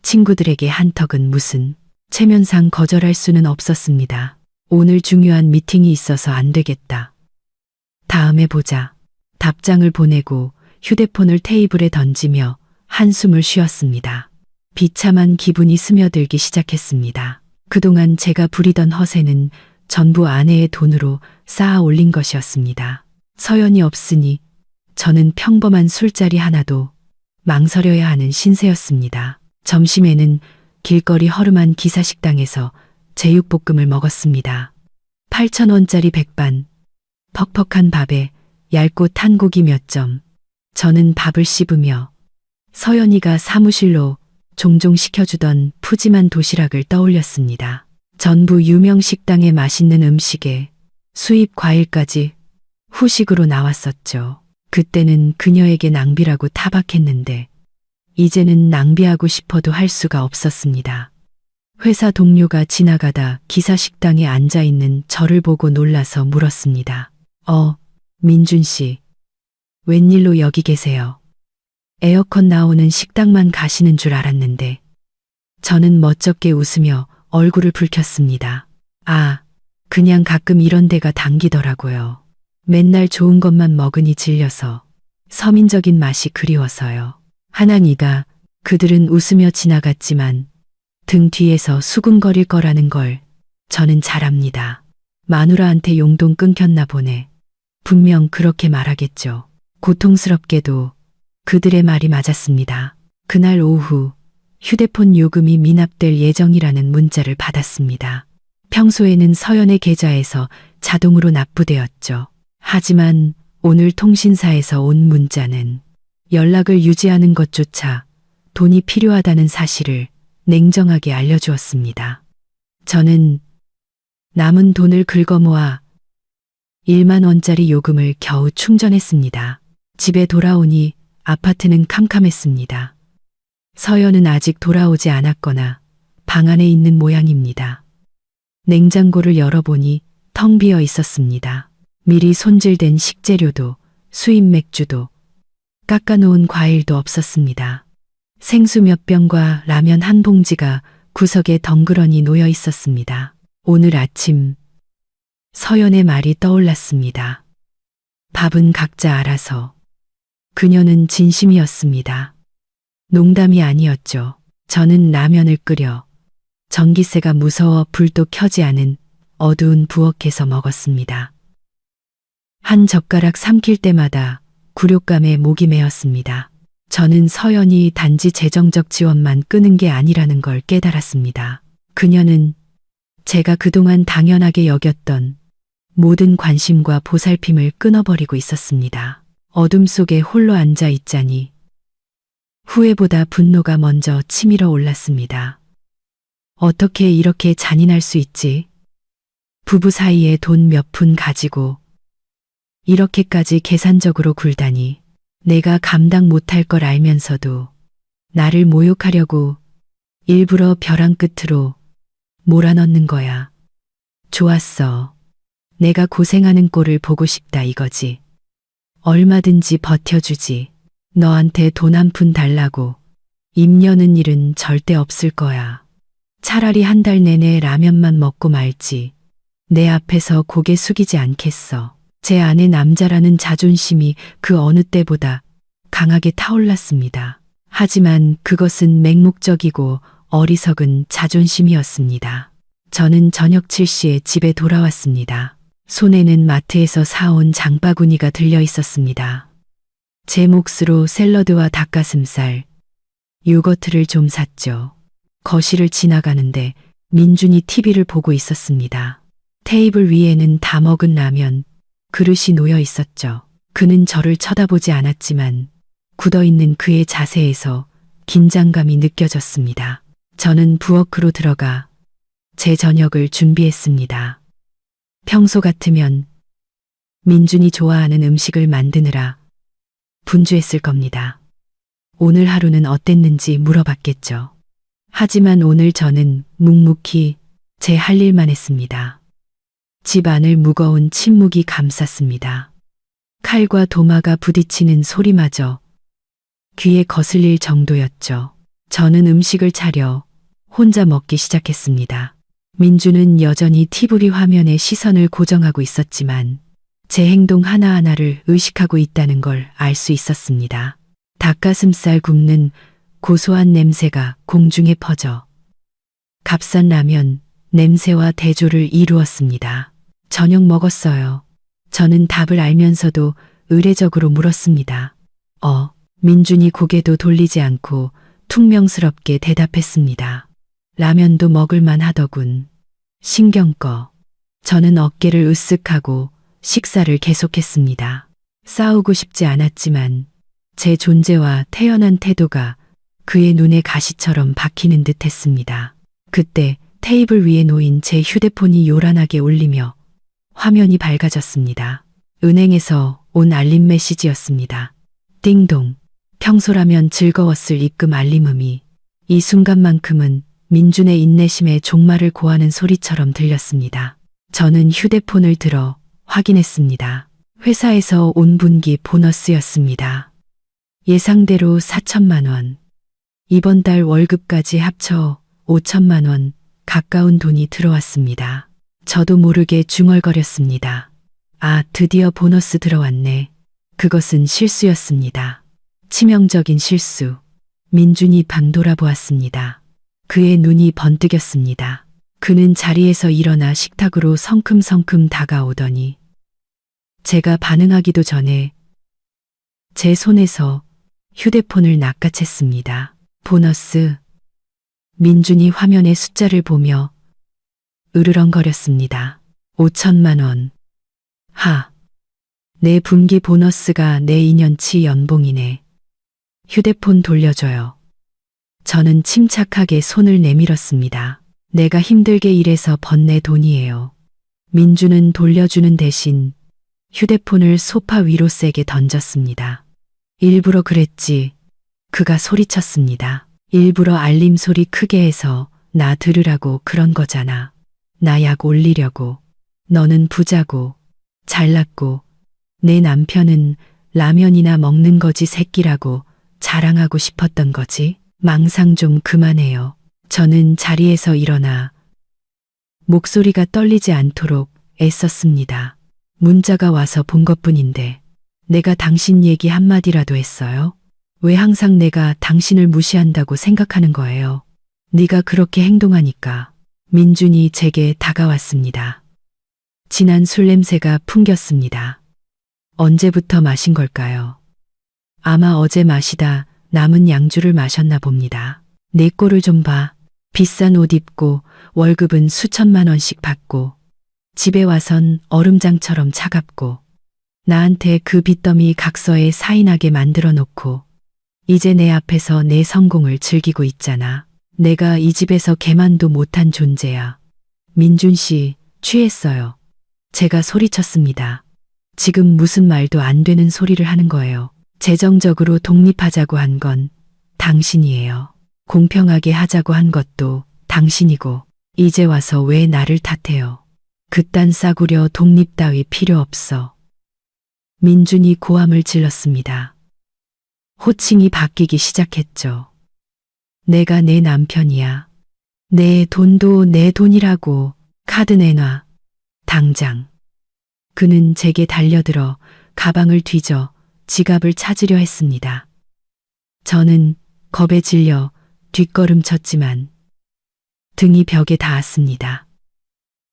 친구들에게 한턱은 무슨. 체면상 거절할 수는 없었습니다. 오늘 중요한 미팅이 있어서 안 되겠다. 다음에 보자. 답장을 보내고 휴대폰을 테이블에 던지며 한숨을 쉬었습니다. 비참한 기분이 스며들기 시작했습니다. 그동안 제가 부리던 허세는 전부 아내의 돈으로 쌓아 올린 것이었습니다. 서연이 없으니 저는 평범한 술자리 하나도 망설여야 하는 신세였습니다. 점심에는 길거리 허름한 기사식당에서 제육볶음을 먹었습니다. 8,000원짜리 백반, 퍽퍽한 밥에 얇고 탄 고기 몇 점. 저는 밥을 씹으며 서연이가 사무실로 종종 시켜주던 푸짐한 도시락을 떠올렸습니다. 전부 유명 식당의 맛있는 음식에 수입 과일까지 후식으로 나왔었죠. 그때는 그녀에게 낭비라고 타박했는데 이제는 낭비하고 싶어도 할 수가 없었습니다. 회사 동료가 지나가다 기사식당에 앉아있는 저를 보고 놀라서 물었습니다. 민준 씨, 웬일로 여기 계세요? 에어컨 나오는 식당만 가시는 줄 알았는데. 저는 멋쩍게 웃으며 얼굴을 붉혔습니다. 그냥 가끔 이런 데가 당기더라고요. 맨날 좋은 것만 먹으니 질려서, 서민적인 맛이 그리워서요. 하나니가 그들은 웃으며 지나갔지만 등 뒤에서 수군거릴 거라는 걸 저는 잘 압니다. 마누라한테 용돈 끊겼나 보네. 분명 그렇게 말하겠죠. 고통스럽게도 그들의 말이 맞았습니다. 그날 오후 휴대폰 요금이 미납될 예정이라는 문자를 받았습니다. 평소에는 서연의 계좌에서 자동으로 납부되었죠. 하지만 오늘 통신사에서 온 문자는 연락을 유지하는 것조차 돈이 필요하다는 사실을 냉정하게 알려주었습니다. 저는 남은 돈을 긁어모아 1만 원짜리 요금을 겨우 충전했습니다. 집에 돌아오니 아파트는 캄캄했습니다. 서연은 아직 돌아오지 않았거나 방 안에 있는 모양입니다. 냉장고를 열어보니 텅 비어 있었습니다. 미리 손질된 식재료도 수입 맥주도 깎아놓은 과일도 없었습니다. 생수 몇 병과 라면 한 봉지가 구석에 덩그러니 놓여 있었습니다. 오늘 아침 서연의 말이 떠올랐습니다. 밥은 각자 알아서. 그녀는 진심이었습니다. 농담이 아니었죠. 저는 라면을 끓여 전기세가 무서워 불도 켜지 않은 어두운 부엌에서 먹었습니다. 한 젓가락 삼킬 때마다 굴욕감에 목이 메었습니다. 저는 서연이 단지 재정적 지원만 끄는 게 아니라는 걸 깨달았습니다. 그녀는 제가 그동안 당연하게 여겼던 모든 관심과 보살핌을 끊어버리고 있었습니다. 어둠 속에 홀로 앉아 있자니 후회보다 분노가 먼저 치밀어 올랐습니다. 어떻게 이렇게 잔인할 수 있지? 부부 사이에 돈 몇 푼 가지고 이렇게까지 계산적으로 굴다니. 내가 감당 못할 걸 알면서도 나를 모욕하려고 일부러 벼랑 끝으로 몰아넣는 거야. 좋았어. 내가 고생하는 꼴을 보고 싶다 이거지. 얼마든지 버텨주지. 너한테 돈 한 푼 달라고 입 여는 일은 절대 없을 거야. 차라리 한 달 내내 라면만 먹고 말지. 내 앞에서 고개 숙이지 않겠어. 제 안에 남자라는 자존심이 그 어느 때보다 강하게 타올랐습니다. 하지만 그것은 맹목적이고 어리석은 자존심이었습니다. 저는 저녁 7시에 집에 돌아왔습니다. 손에는 마트에서 사온 장바구니가 들려 있었습니다. 제 몫으로 샐러드와 닭가슴살, 요거트를 좀 샀죠. 거실을 지나가는데 민준이 TV를 보고 있었습니다. 테이블 위에는 다 먹은 라면, 그릇이 놓여 있었죠. 그는 저를 쳐다보지 않았지만 굳어있는 그의 자세에서 긴장감이 느껴졌습니다. 저는 부엌으로 들어가 제 저녁을 준비했습니다. 평소 같으면 민준이 좋아하는 음식을 만드느라 분주했을 겁니다. 오늘 하루는 어땠는지 물어봤겠죠. 하지만 오늘 저는 묵묵히 제 할 일만 했습니다. 집 안을 무거운 침묵이 감쌌습니다. 칼과 도마가 부딪히는 소리마저 귀에 거슬릴 정도였죠. 저는 음식을 차려 혼자 먹기 시작했습니다. 민주는 여전히 티브리 화면에 시선을 고정하고 있었지만 제 행동 하나하나를 의식하고 있다는 걸 알 수 있었습니다. 닭가슴살 굽는 고소한 냄새가 공중에 퍼져 값싼 라면 냄새와 대조를 이루었습니다. 저녁 먹었어요. 저는 답을 알면서도 의례적으로 물었습니다. 민준이 고개도 돌리지 않고 퉁명스럽게 대답했습니다. 라면도 먹을만 하더군. 신경 꺼. 저는 어깨를 으쓱하고 식사를 계속했습니다. 싸우고 싶지 않았지만 제 존재와 태연한 태도가 그의 눈에 가시처럼 박히는 듯 했습니다. 그때 테이블 위에 놓인 제 휴대폰이 요란하게 울리며 화면이 밝아졌습니다. 은행에서 온 알림 메시지였습니다. 띵동. 평소라면 즐거웠을 입금 알림음이 이 순간만큼은 민준의 인내심에 종말을 고하는 소리처럼 들렸습니다. 저는 휴대폰을 들어 확인했습니다. 회사에서 온 분기 보너스였습니다. 예상대로 4천만 원. 이번 달 월급까지 합쳐 5천만 원 가까운 돈이 들어왔습니다. 저도 모르게 중얼거렸습니다. 드디어 보너스 들어왔네. 그것은 실수였습니다. 치명적인 실수. 민준이 방 돌아보았습니다. 그의 눈이 번뜩였습니다. 그는 자리에서 일어나 식탁으로 성큼성큼 다가오더니 제가 반응하기도 전에 제 손에서 휴대폰을 낚아챘습니다. 보너스. 민준이 화면의 숫자를 보며 으르렁거렸습니다. 5천만 원. 내 분기 보너스가 내 2년치 연봉이네. 휴대폰 돌려줘요. 저는 침착하게 손을 내밀었습니다. 내가 힘들게 일해서 번 내 돈이에요. 민주는 돌려주는 대신 휴대폰을 소파 위로 세게 던졌습니다. 일부러 그랬지. 그가 소리쳤습니다. 일부러 알림 소리 크게 해서 나 들으라고 그런 거잖아. 나 약 올리려고. 너는 부자고 잘났고 내 남편은 라면이나 먹는 거지 새끼라고 자랑하고 싶었던 거지. 망상 좀 그만해요. 저는 자리에서 일어나 목소리가 떨리지 않도록 애썼습니다. 문자가 와서 본 것뿐인데 내가 당신 얘기 한마디라도 했어요? 왜 항상 내가 당신을 무시한다고 생각하는 거예요? 네가 그렇게 행동하니까. 민준이 제게 다가왔습니다. 진한 술 냄새가 풍겼습니다. 언제부터 마신 걸까요? 아마 어제 마시다 남은 양주를 마셨나 봅니다. 내 꼴을 좀 봐. 비싼 옷 입고 월급은 수천만 원씩 받고 집에 와선 얼음장처럼 차갑고 나한테 그 빚더미 각서에 사인하게 만들어 놓고 이제 내 앞에서 내 성공을 즐기고 있잖아. 내가 이 집에서 개만도 못한 존재야. 민준 씨, 취했어요. 제가 소리쳤습니다. 지금 무슨 말도 안 되는 소리를 하는 거예요. 재정적으로 독립하자고 한 건 당신이에요. 공평하게 하자고 한 것도 당신이고 이제 와서 왜 나를 탓해요. 그딴 싸구려 독립 따위 필요 없어. 민준이 고함을 질렀습니다. 호칭이 바뀌기 시작했죠. 내가 내 남편이야. 내 돈도 내 돈이라고. 카드 내놔. 당장. 그는 제게 달려들어 가방을 뒤져 지갑을 찾으려 했습니다. 저는 겁에 질려 뒷걸음쳤지만 등이 벽에 닿았습니다.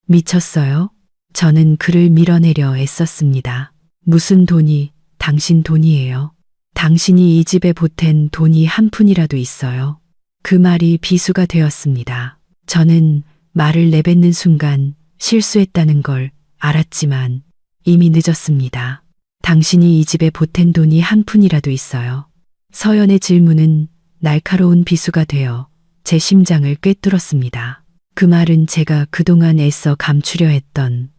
미쳤어요? 저는 그를 밀어내려 애썼습니다. 무슨 돈이 당신 돈이에요? 당신이 이 집에 보탠 돈이 한 푼이라도 있어요? 그 말이 비수가 되었습니다. 저는 말을 내뱉는 순간 실수했다는 걸 알았지만 이미 늦었습니다. 당신이 이 집에 보탠 돈이 한 푼이라도 있어요? 서연의 질문은 날카로운 비수가 되어 제 심장을 꿰뚫었습니다. 그 말은 제가 그동안 애써 감추려 했던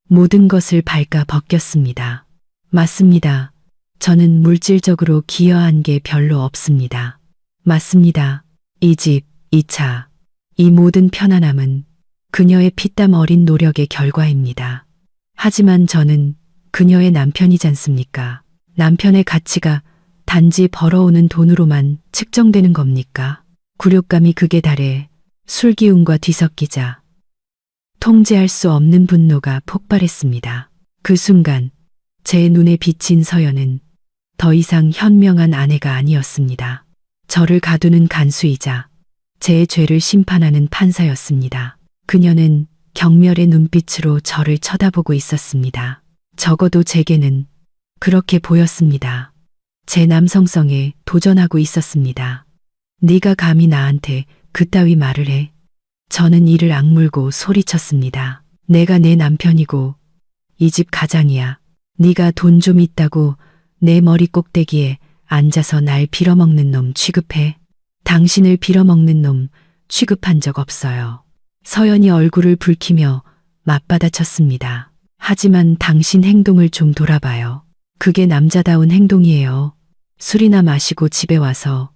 모든 것을 밟아 벗겼습니다. 맞습니다. 저는 물질적으로 기여한 게 별로 없습니다. 맞습니다. 이 집, 이 차, 이 모든 편안함은 그녀의 피땀 어린 노력의 결과입니다. 하지만 저는 그녀의 남편이지 않습니까? 남편의 가치가 단지 벌어오는 돈으로만 측정되는 겁니까? 굴욕감이 극에 달해 술기운과 뒤섞이자 통제할 수 없는 분노가 폭발했습니다. 그 순간 제 눈에 비친 서연은 더 이상 현명한 아내가 아니었습니다. 저를 가두는 간수이자 제 죄를 심판하는 판사였습니다. 그녀는 경멸의 눈빛으로 저를 쳐다보고 있었습니다. 적어도 제게는 그렇게 보였습니다. 제 남성성에 도전하고 있었습니다. 네가 감히 나한테 그따위 말을 해. 저는 이를 악물고 소리쳤습니다. 내가 내 남편이고 이 집 가장이야. 네가 돈 좀 있다고 내 머리 꼭대기에 앉아서 날 빌어먹는 놈 취급해. 당신을 빌어먹는 놈 취급한 적 없어요. 서연이 얼굴을 붉히며 맞받아쳤습니다. 하지만 당신 행동을 좀 돌아봐요. 그게 남자다운 행동이에요. 술이나 마시고 집에 와서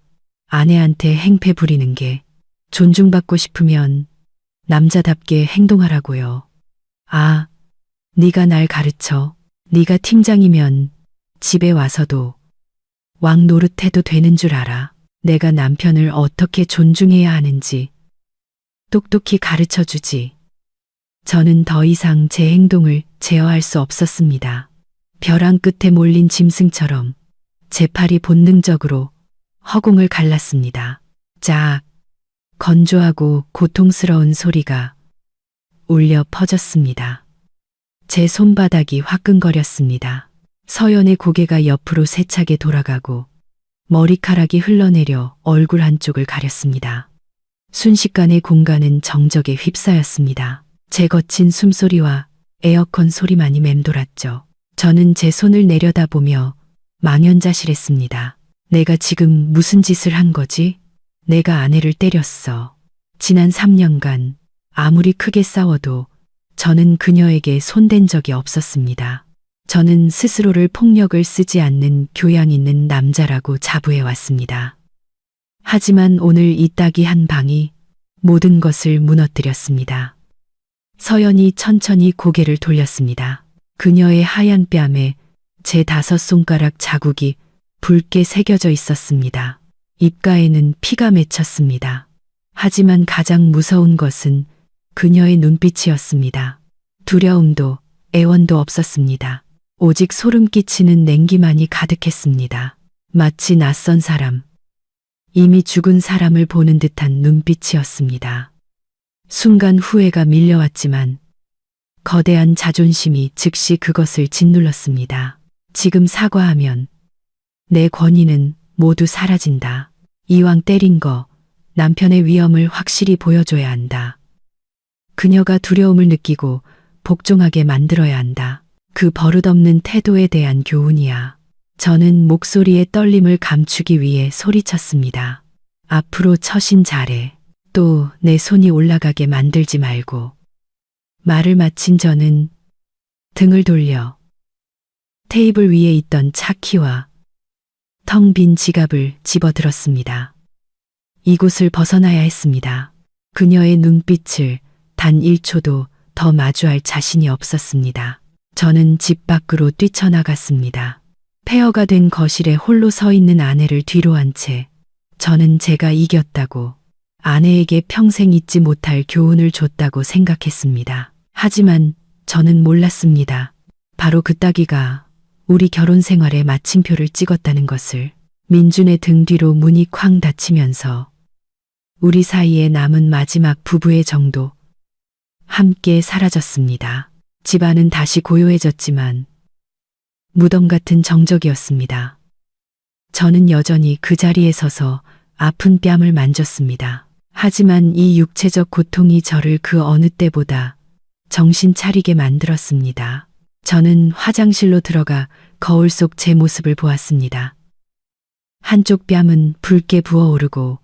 아내한테 행패 부리는 게 존중받고 싶으면 남자답게 행동하라고요. 아, 네가 날 가르쳐. 네가 팀장이면 집에 와서도 왕 노릇해도 되는 줄 알아. 내가 남편을 어떻게 존중해야 하는지 똑똑히 가르쳐 주지. 저는 더 이상 제 행동을 제어할 수 없었습니다. 벼랑 끝에 몰린 짐승처럼 제 팔이 본능적으로 허공을 갈랐습니다. 짝, 건조하고 고통스러운 소리가 울려 퍼졌습니다. 제 손바닥이 화끈거렸습니다. 서연의 고개가 옆으로 세차게 돌아가고 머리카락이 흘러내려 얼굴 한쪽을 가렸습니다. 순식간에 공간은 정적에 휩싸였습니다. 제 거친 숨소리와 에어컨 소리만이 맴돌았죠. 저는 제 손을 내려다보며 망연자실했습니다. 내가 지금 무슨 짓을 한 거지? 내가 아내를 때렸어. 지난 3년간 아무리 크게 싸워도 저는 그녀에게 손댄 적이 없었습니다. 저는 스스로를 폭력을 쓰지 않는 교양 있는 남자라고 자부해 왔습니다. 하지만 오늘 이 딱이 한 방이 모든 것을 무너뜨렸습니다. 서연이 천천히 고개를 돌렸습니다. 그녀의 하얀 뺨에 제 5손가락 자국이 붉게 새겨져 있었습니다. 입가에는 피가 맺혔습니다. 하지만 가장 무서운 것은 그녀의 눈빛이었습니다. 두려움도 애원도 없었습니다. 오직 소름 끼치는 냉기만이 가득했습니다. 마치 낯선 사람, 이미 죽은 사람을 보는 듯한 눈빛이었습니다. 순간 후회가 밀려왔지만 거대한 자존심이 즉시 그것을 짓눌렀습니다. 지금 사과하면 내 권위는 모두 사라진다. 이왕 때린 거 남편의 위험을 확실히 보여줘야 한다. 그녀가 두려움을 느끼고 복종하게 만들어야 한다. 그 버릇없는 태도에 대한 교훈이야. 저는 목소리의 떨림을 감추기 위해 소리쳤습니다. 앞으로 처신 잘해. 또 내 손이 올라가게 만들지 말고. 말을 마친 저는 등을 돌려 테이블 위에 있던 차키와 텅 빈 지갑을 집어들었습니다. 이곳을 벗어나야 했습니다. 그녀의 눈빛을 단 1초도 더 마주할 자신이 없었습니다. 저는 집 밖으로 뛰쳐나갔습니다. 폐허가 된 거실에 홀로 서 있는 아내를 뒤로 한 채 저는 제가 이겼다고, 아내에게 평생 잊지 못할 교훈을 줬다고 생각했습니다. 하지만 저는 몰랐습니다. 바로 그 따귀가 우리 결혼 생활에 마침표를 찍었다는 것을. 민준의 등 뒤로 문이 쾅 닫히면서 우리 사이에 남은 마지막 부부의 정도 함께 사라졌습니다. 집안은 다시 고요해졌지만 무덤 같은 정적이었습니다. 저는 여전히 그 자리에 서서 아픈 뺨을 만졌습니다. 하지만 이 육체적 고통이 저를 그 어느 때보다 정신 차리게 만들었습니다. 저는 화장실로 들어가 거울 속 제 모습을 보았습니다. 한쪽 뺨은 붉게 부어오르고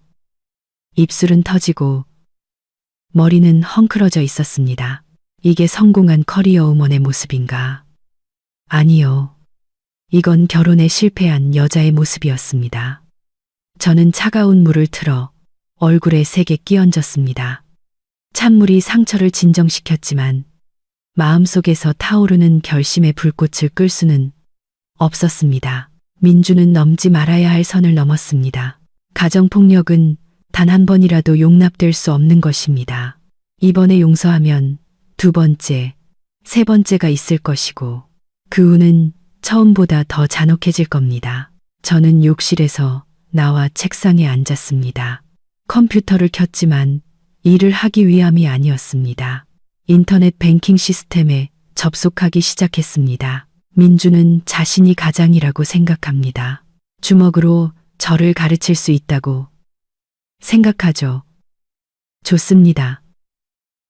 입술은 터지고 머리는 헝클어져 있었습니다. 이게 성공한 커리어 우먼의 모습인가? 아니요. 이건 결혼에 실패한 여자의 모습이었습니다. 저는 차가운 물을 틀어 얼굴에 세게 끼얹었습니다. 찬물이 상처를 진정시켰지만 마음속에서 타오르는 결심의 불꽃을 끌 수는 없었습니다. 민주는 넘지 말아야 할 선을 넘었습니다. 가정폭력은 단 한 번이라도 용납될 수 없는 것입니다. 이번에 용서하면 두 번째, 세 번째가 있을 것이고 그 후는 처음보다 더 잔혹해질 겁니다. 저는 욕실에서 나와 책상에 앉았습니다. 컴퓨터를 켰지만 일을 하기 위함이 아니었습니다. 인터넷 뱅킹 시스템에 접속하기 시작했습니다. 민주는 자신이 가장이라고 생각합니다. 주먹으로 저를 가르칠 수 있다고 생각하죠. 좋습니다.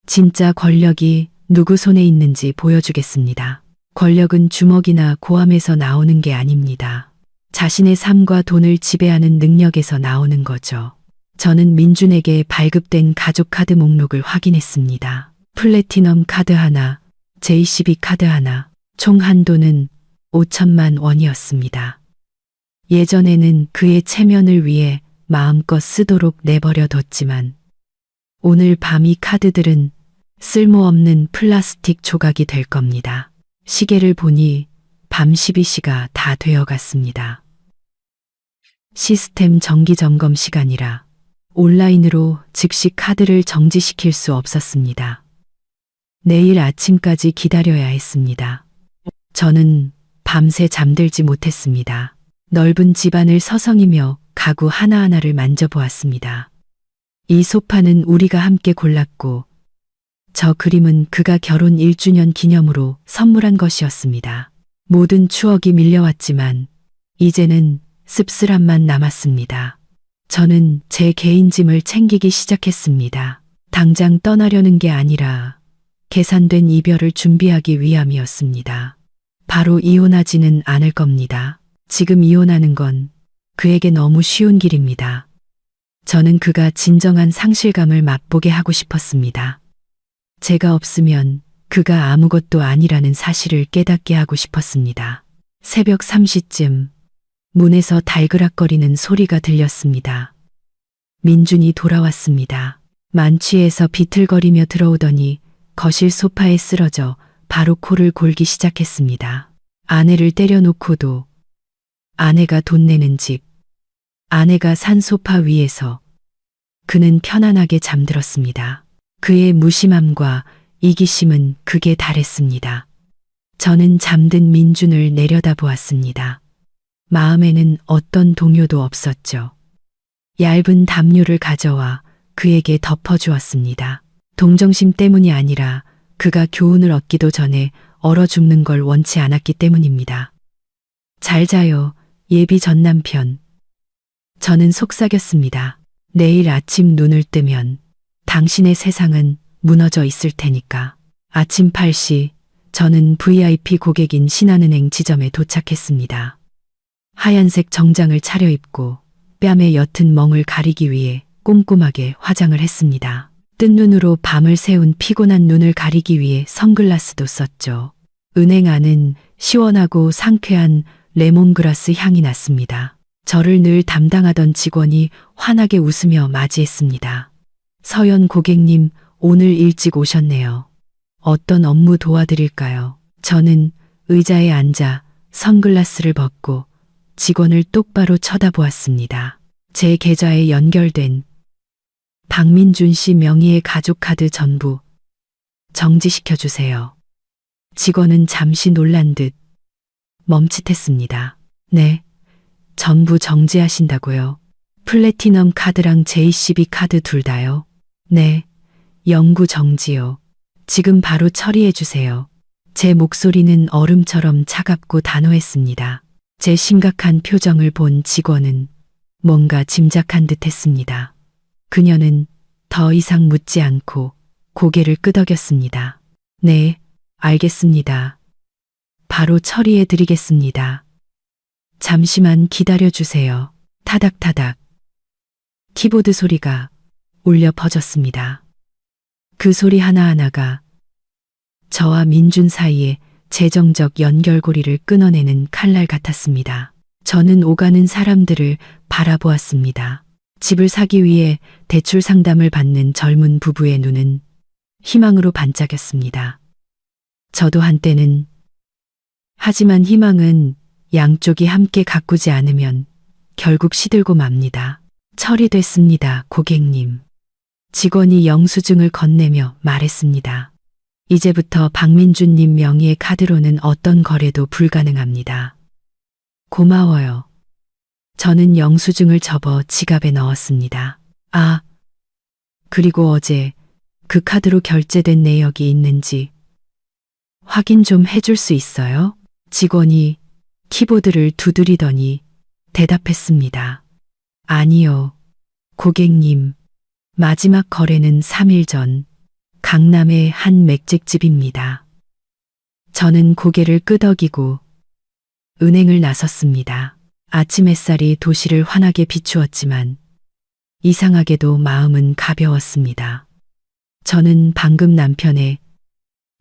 진짜 권력이 누구 손에 있는지 보여주겠습니다. 권력은 주먹이나 고함에서 나오는 게 아닙니다. 자신의 삶과 돈을 지배하는 능력에서 나오는 거죠. 저는 민준에게 발급된 가족 카드 목록을 확인했습니다. 플래티넘 카드 하나, JCB 카드 하나, 총 한도는 5천만 원이었습니다. 예전에는 그의 체면을 위해 마음껏 쓰도록 내버려 뒀지만 오늘 밤 이 카드들은 쓸모없는 플라스틱 조각이 될 겁니다. 시계를 보니 밤 12시가 다 되어갔습니다. 시스템 정기 점검 시간이라 온라인으로 즉시 카드를 정지시킬 수 없었습니다. 내일 아침까지 기다려야 했습니다. 저는 밤새 잠들지 못했습니다. 넓은 집안을 서성이며 가구 하나하나를 만져보았습니다. 이 소파는 우리가 함께 골랐고 저 그림은 그가 결혼 1주년 기념으로 선물한 것이었습니다. 모든 추억이 밀려왔지만 이제는 씁쓸함만 남았습니다. 저는 제 개인 짐을 챙기기 시작했습니다. 당장 떠나려는 게 아니라 계산된 이별을 준비하기 위함이었습니다. 바로 이혼하지는 않을 겁니다. 지금 이혼하는 건 그에게 너무 쉬운 길입니다. 저는 그가 진정한 상실감을 맛보게 하고 싶었습니다. 제가 없으면 그가 아무것도 아니라는 사실을 깨닫게 하고 싶었습니다. 새벽 3시쯤 문에서 달그락거리는 소리가 들렸습니다. 민준이 돌아왔습니다. 만취해서 비틀거리며 들어오더니 거실 소파에 쓰러져 바로 코를 골기 시작했습니다. 아내를 때려놓고도 아내가 돈 내는 집, 아내가 산 소파 위에서 그는 편안하게 잠들었습니다. 그의 무심함과 이기심은 극에 달했습니다. 저는 잠든 민준을 내려다보았습니다. 마음에는 어떤 동요도 없었죠. 얇은 담요를 가져와 그에게 덮어주었습니다. 동정심 때문이 아니라 그가 교훈을 얻기도 전에 얼어 죽는 걸 원치 않았기 때문입니다. 잘 자요, 예비 전 남편. 저는 속삭였습니다. 내일 아침 눈을 뜨면 당신의 세상은 무너져 있을 테니까. 아침 8시 저는 VIP 고객인 신한은행 지점에 도착했습니다. 하얀색 정장을 차려입고 뺨에 옅은 멍을 가리기 위해 꼼꼼하게 화장을 했습니다. 뜬 눈으로 밤을 새운 피곤한 눈을 가리기 위해 선글라스도 썼죠. 은행 안은 시원하고 상쾌한 레몬그라스 향이 났습니다. 저를 늘 담당하던 직원이 환하게 웃으며 맞이했습니다. 서연 고객님, 오늘 일찍 오셨네요. 어떤 업무 도와드릴까요? 저는 의자에 앉아 선글라스를 벗고 직원을 똑바로 쳐다보았습니다. 제 계좌에 연결된 박민준 씨 명의의 가족카드 전부 정지시켜 주세요. 직원은 잠시 놀란 듯 멈칫했습니다. 네, 전부 정지하신다고요? 플래티넘 카드랑 JCB 카드 둘 다요? 네, 영구 정지요. 지금 바로 처리해 주세요. 제 목소리는 얼음처럼 차갑고 단호했습니다. 제 심각한 표정을 본 직원은 뭔가 짐작한 듯 했습니다. 그녀는 더 이상 묻지 않고 고개를 끄덕였습니다. 네, 알겠습니다. 바로 처리해 드리겠습니다. 잠시만 기다려 주세요. 타닥타닥. 키보드 소리가 울려 퍼졌습니다. 그 소리 하나하나가 저와 민준 사이에 재정적 연결고리를 끊어내는 칼날 같았습니다. 저는 오가는 사람들을 바라보았습니다. 집을 사기 위해 대출 상담을 받는 젊은 부부의 눈은 희망으로 반짝였습니다. 저도 한때는. 하지만 희망은 양쪽이 함께 가꾸지 않으면 결국 시들고 맙니다. 처리됐습니다, 고객님. 직원이 영수증을 건네며 말했습니다. 이제부터 박민주님 명의의 카드로는 어떤 거래도 불가능합니다. 고마워요. 저는 영수증을 접어 지갑에 넣었습니다. 아, 그리고 어제 그 카드로 결제된 내역이 있는지 확인 좀 해줄 수 있어요? 직원이 키보드를 두드리더니 대답했습니다. 아니요, 고객님. 마지막 거래는 3일 전 강남의 한 맥집집입니다. 저는 고개를 끄덕이고 은행을 나섰습니다. 아침 햇살이 도시를 환하게 비추었지만 이상하게도 마음은 가벼웠습니다. 저는 방금 남편의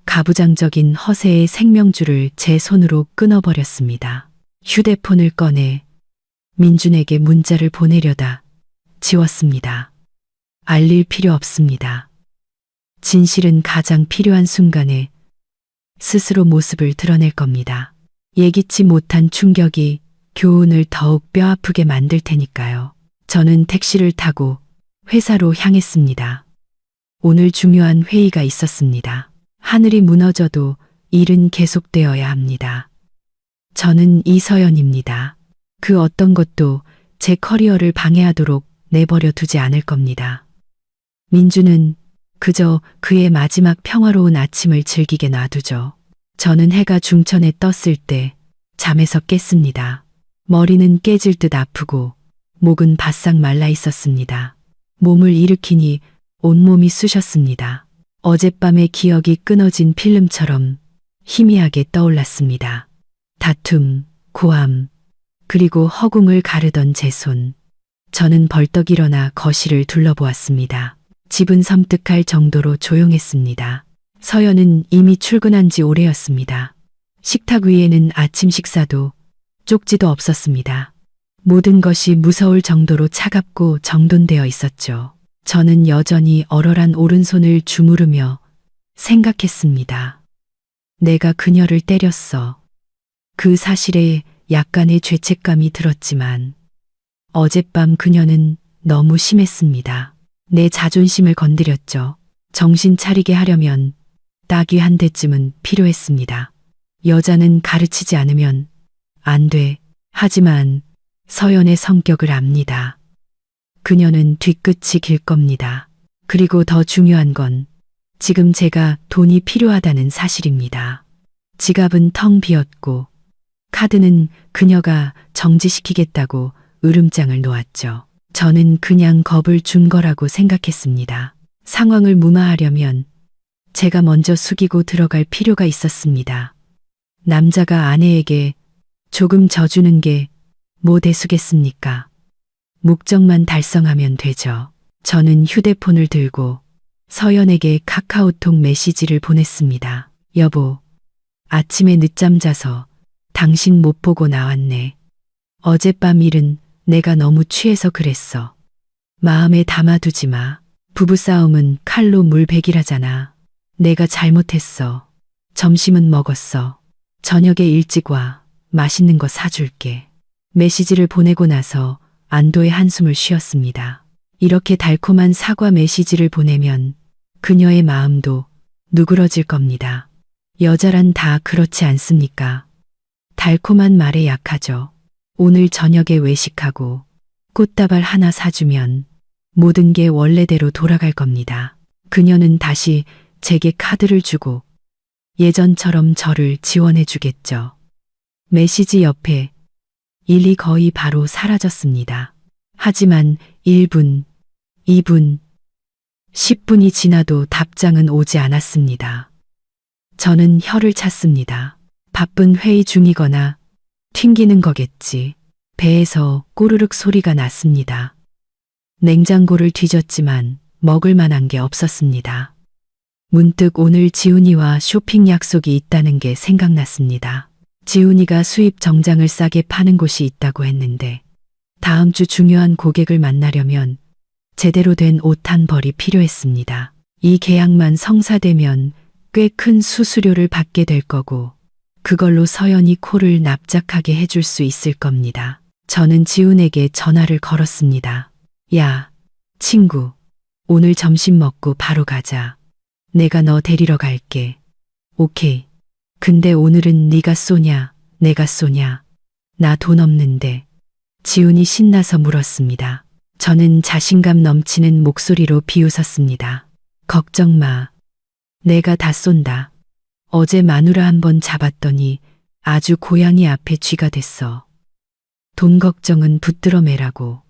가부장적인 허세의 생명줄을 제 손으로 끊어버렸습니다. 휴대폰을 꺼내 민준에게 문자를 보내려다 지웠습니다. 알릴 필요 없습니다. 진실은 가장 필요한 순간에 스스로 모습을 드러낼 겁니다. 예기치 못한 충격이 교훈을 더욱 뼈아프게 만들 테니까요. 저는 택시를 타고 회사로 향했습니다. 오늘 중요한 회의가 있었습니다. 하늘이 무너져도 일은 계속되어야 합니다. 저는 이서연입니다. 그 어떤 것도 제 커리어를 방해하도록 내버려 두지 않을 겁니다. 민주는 그저 그의 마지막 평화로운 아침을 즐기게 놔두죠. 저는 해가 중천에 떴을 때 잠에서 깼습니다. 머리는 깨질 듯 아프고 목은 바싹 말라 있었습니다. 몸을 일으키니 온몸이 쑤셨습니다. 어젯밤의 기억이 끊어진 필름처럼 희미하게 떠올랐습니다. 다툼, 고함, 그리고 허공을 가르던 제 손. 저는 벌떡 일어나 거실을 둘러보았습니다. 집은 섬뜩할 정도로 조용했습니다. 서연은 이미 출근한 지 오래였습니다. 식탁 위에는 아침 식사도 쪽지도 없었습니다. 모든 것이 무서울 정도로 차갑고 정돈되어 있었죠. 저는 여전히 얼얼한 오른손을 주무르며 생각했습니다. 내가 그녀를 때렸어. 그 사실에 약간의 죄책감이 들었지만 어젯밤 그녀는 너무 심했습니다. 내 자존심을 건드렸죠. 정신 차리게 하려면 따귀 한 대쯤은 필요했습니다. 여자는 가르치지 않으면 안 돼. 하지만 서연의 성격을 압니다. 그녀는 뒤끝이 길 겁니다. 그리고 더 중요한 건 지금 제가 돈이 필요하다는 사실입니다. 지갑은 텅 비었고 카드는 그녀가 정지시키겠다고 으름장을 놓았죠. 저는 그냥 겁을 준 거라고 생각했습니다. 상황을 무마하려면 제가 먼저 숙이고 들어갈 필요가 있었습니다. 남자가 아내에게 조금 져주는 게 뭐 대수겠습니까? 목적만 달성하면 되죠. 저는 휴대폰을 들고 서연에게 카카오톡 메시지를 보냈습니다. 여보, 아침에 늦잠 자서 당신 못 보고 나왔네. 어젯밤 일은 내가 너무 취해서 그랬어. 마음에 담아두지 마. 부부싸움은 칼로 물베기라잖아. 내가 잘못했어. 점심은 먹었어. 저녁에 일찍 와. 맛있는 거 사줄게. 메시지를 보내고 나서 안도의 한숨을 쉬었습니다. 이렇게 달콤한 사과 메시지를 보내면 그녀의 마음도 누그러질 겁니다. 여자란 다 그렇지 않습니까? 달콤한 말에 약하죠. 오늘 저녁에 외식하고 꽃다발 하나 사주면 모든 게 원래대로 돌아갈 겁니다. 그녀는 다시 제게 카드를 주고 예전처럼 저를 지원해 주겠죠. 메시지 옆에 일이 거의 바로 사라졌습니다. 하지만 1분, 2분, 10분이 지나도 답장은 오지 않았습니다. 저는 혀를 찼습니다. 바쁜 회의 중이거나 튕기는 거겠지. 배에서 꼬르륵 소리가 났습니다. 냉장고를 뒤졌지만 먹을 만한 게 없었습니다. 문득 오늘 지훈이와 쇼핑 약속이 있다는 게 생각났습니다. 지훈이가 수입 정장을 싸게 파는 곳이 있다고 했는데 다음 주 중요한 고객을 만나려면 제대로 된 옷 한 벌이 필요했습니다. 이 계약만 성사되면 꽤 큰 수수료를 받게 될 거고 그걸로 서연이 코를 납작하게 해줄 수 있을 겁니다. 저는 지훈에게 전화를 걸었습니다. 야, 친구. 오늘 점심 먹고 바로 가자. 내가 너 데리러 갈게. 오케이. 근데 오늘은 네가 쏘냐, 내가 쏘냐. 나 돈 없는데. 지훈이 신나서 물었습니다. 저는 자신감 넘치는 목소리로 비웃었습니다. 걱정 마. 내가 다 쏜다. 어제 마누라 한번 잡았더니 아주 고양이 앞에 쥐가 됐어. 돈 걱정은 붙들어 매라고.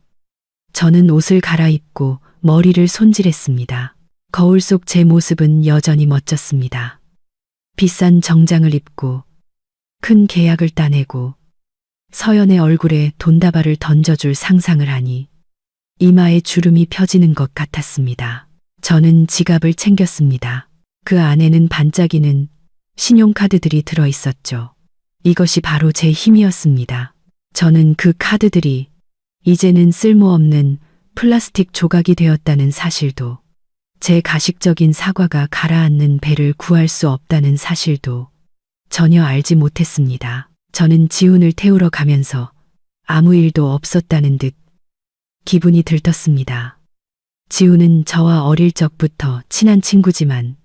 저는 옷을 갈아입고 머리를 손질했습니다. 거울 속 제 모습은 여전히 멋졌습니다. 비싼 정장을 입고 큰 계약을 따내고 서연의 얼굴에 돈다발을 던져줄 상상을 하니 이마에 주름이 펴지는 것 같았습니다. 저는 지갑을 챙겼습니다. 그 안에는 반짝이는 신용카드들이 들어 있었죠. 이것이 바로 제 힘이었습니다. 저는 그 카드들이 이제는 쓸모없는 플라스틱 조각이 되었다는 사실도, 제 가식적인 사과가 가라앉는 배를 구할 수 없다는 사실도 전혀 알지 못했습니다. 저는 지훈을 태우러 가면서 아무 일도 없었다는 듯 기분이 들떴습니다. 지훈은 저와 어릴 적부터 친한 친구지만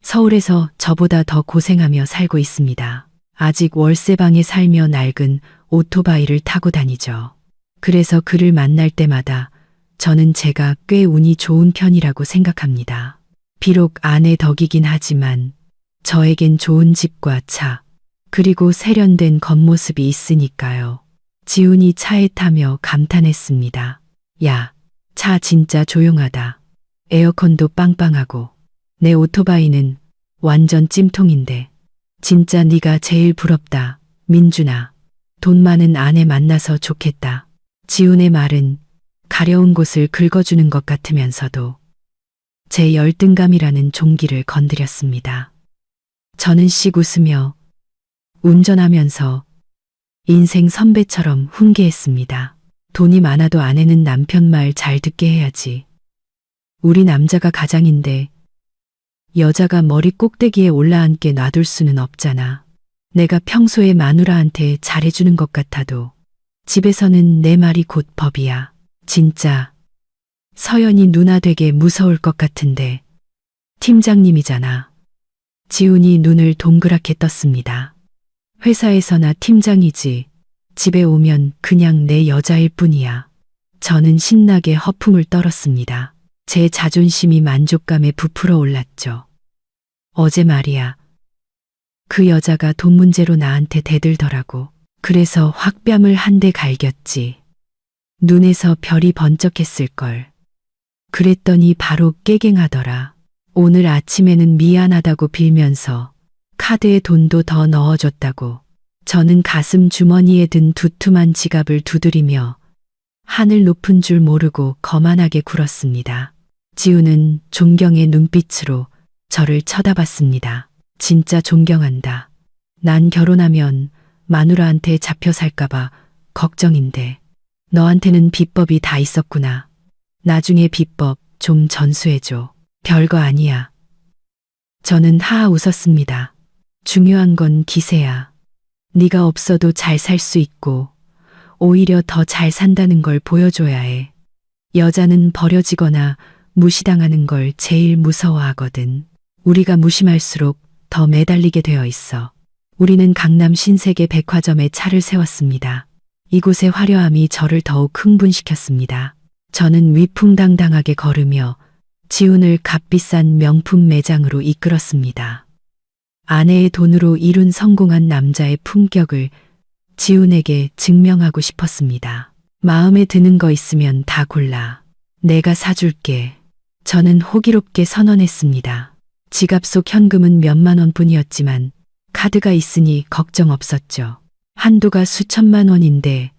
서울에서 저보다 더 고생하며 살고 있습니다. 아직 월세방에 살며 낡은 오토바이를 타고 다니죠. 그래서 그를 만날 때마다 저는 제가 꽤 운이 좋은 편이라고 생각합니다. 비록 아내 덕이긴 하지만 저에겐 좋은 집과 차, 그리고 세련된 겉모습이 있으니까요. 지훈이 차에 타며 감탄했습니다. 야, 차 진짜 조용하다. 에어컨도 빵빵하고 내 오토바이는 완전 찜통인데 진짜 네가 제일 부럽다. 민준아, 돈 많은 아내 만나서 좋겠다. 지훈의 말은 가려운 곳을 긁어주는 것 같으면서도 제 열등감이라는 종기를 건드렸습니다. 저는 씩 웃으며 운전하면서 인생 선배처럼 훈계했습니다. 돈이 많아도 아내는 남편 말 잘 듣게 해야지. 우리 남자가 가장인데 여자가 머리 꼭대기에 올라앉게 놔둘 수는 없잖아. 내가 평소에 마누라한테 잘해주는 것 같아도 집에서는 내 말이 곧 법이야. 진짜 서연이 누나 되게 무서울 것 같은데 팀장님이잖아. 지훈이 눈을 동그랗게 떴습니다. 회사에서나 팀장이지 집에 오면 그냥 내 여자일 뿐이야. 저는 신나게 허풍을 떨었습니다. 제 자존심이 만족감에 부풀어 올랐죠. 어제 말이야. 그 여자가 돈 문제로 나한테 대들더라고. 그래서 확 뺨을 한 대 갈겼지. 눈에서 별이 번쩍했을걸. 그랬더니 바로 깨갱하더라. 오늘 아침에는 미안하다고 빌면서 카드에 돈도 더 넣어줬다고. 저는 가슴 주머니에 든 두툼한 지갑을 두드리며 하늘 높은 줄 모르고 거만하게 굴었습니다. 지훈은 존경의 눈빛으로 저를 쳐다봤습니다. 진짜 존경한다. 난 결혼하면 마누라한테 잡혀 살까봐 걱정인데 너한테는 비법이 다 있었구나. 나중에 비법 좀 전수해줘. 별거 아니야. 저는 하하 웃었습니다. 중요한 건 기세야. 네가 없어도 잘 살 수 있고 오히려 더 잘 산다는 걸 보여줘야 해. 여자는 버려지거나 무시당하는 걸 제일 무서워하거든. 우리가 무심할수록 더 매달리게 되어 있어. 우리는 강남 신세계 백화점에 차를 세웠습니다. 이곳의 화려함이 저를 더욱 흥분시켰습니다. 저는 위풍당당하게 걸으며 지훈을 값비싼 명품 매장으로 이끌었습니다. 아내의 돈으로 이룬 성공한 남자의 품격을 지훈에게 증명하고 싶었습니다. 마음에 드는 거 있으면 다 골라. 내가 사줄게. 저는 호기롭게 선언했습니다. 지갑 속 현금은 몇만 원뿐이었지만 카드가 있으니 걱정 없었죠. 한도가 수천만 원인데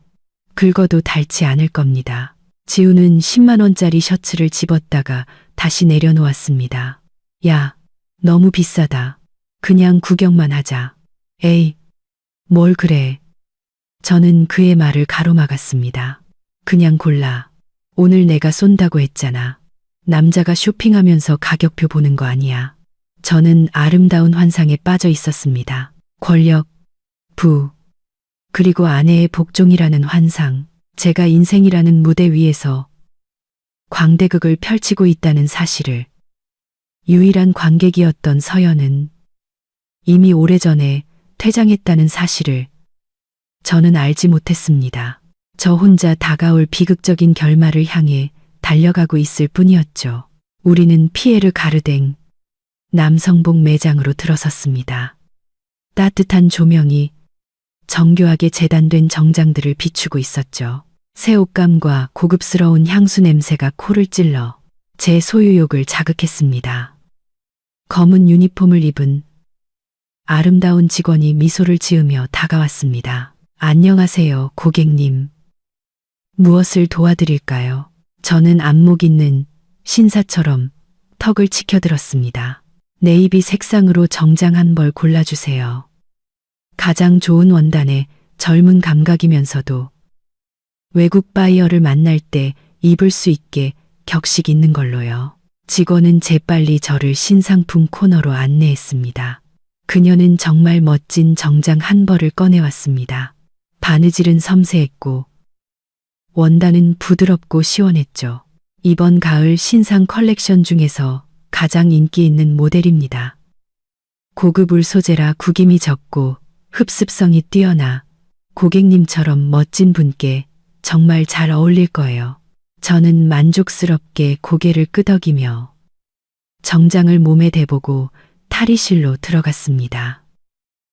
긁어도 닳지 않을 겁니다. 지훈은 10만 원짜리 셔츠를 집었다가 다시 내려놓았습니다. 야, 너무 비싸다. 그냥 구경만 하자. 에이, 뭘 그래. 저는 그의 말을 가로막았습니다. 그냥 골라. 오늘 내가 쏜다고 했잖아. 남자가 쇼핑하면서 가격표 보는 거 아니야. 저는 아름다운 환상에 빠져 있었습니다. 권력, 부, 그리고 아내의 복종이라는 환상. 제가 인생이라는 무대 위에서 광대극을 펼치고 있다는 사실을 유일한 관객이었던 서연은 이미 오래전에 퇴장했다는 사실을 저는 알지 못했습니다. 저 혼자 다가올 비극적인 결말을 향해 달려가고 있을 뿐이었죠. 우리는 피에르 가르댕 남성복 매장으로 들어섰습니다. 따뜻한 조명이 정교하게 재단된 정장들을 비추고 있었죠. 새 옷감과 고급스러운 향수 냄새가 코를 찔러 제 소유욕을 자극했습니다. 검은 유니폼을 입은 아름다운 직원이 미소를 지으며 다가왔습니다. 안녕하세요, 고객님. 무엇을 도와드릴까요? 저는 안목 있는 신사처럼 턱을 치켜들었습니다. 네이비 색상으로 정장 한 벌 골라주세요. 가장 좋은 원단의 젊은 감각이면서도 외국 바이어를 만날 때 입을 수 있게 격식 있는 걸로요. 직원은 재빨리 저를 신상품 코너로 안내했습니다. 그녀는 정말 멋진 정장 한 벌을 꺼내왔습니다. 바느질은 섬세했고 원단은 부드럽고 시원했죠. 이번 가을 신상 컬렉션 중에서 가장 인기 있는 모델입니다. 고급 울 소재라 구김이 적고 흡습성이 뛰어나 고객님처럼 멋진 분께 정말 잘 어울릴 거예요. 저는 만족스럽게 고개를 끄덕이며 정장을 몸에 대보고 탈의실로 들어갔습니다.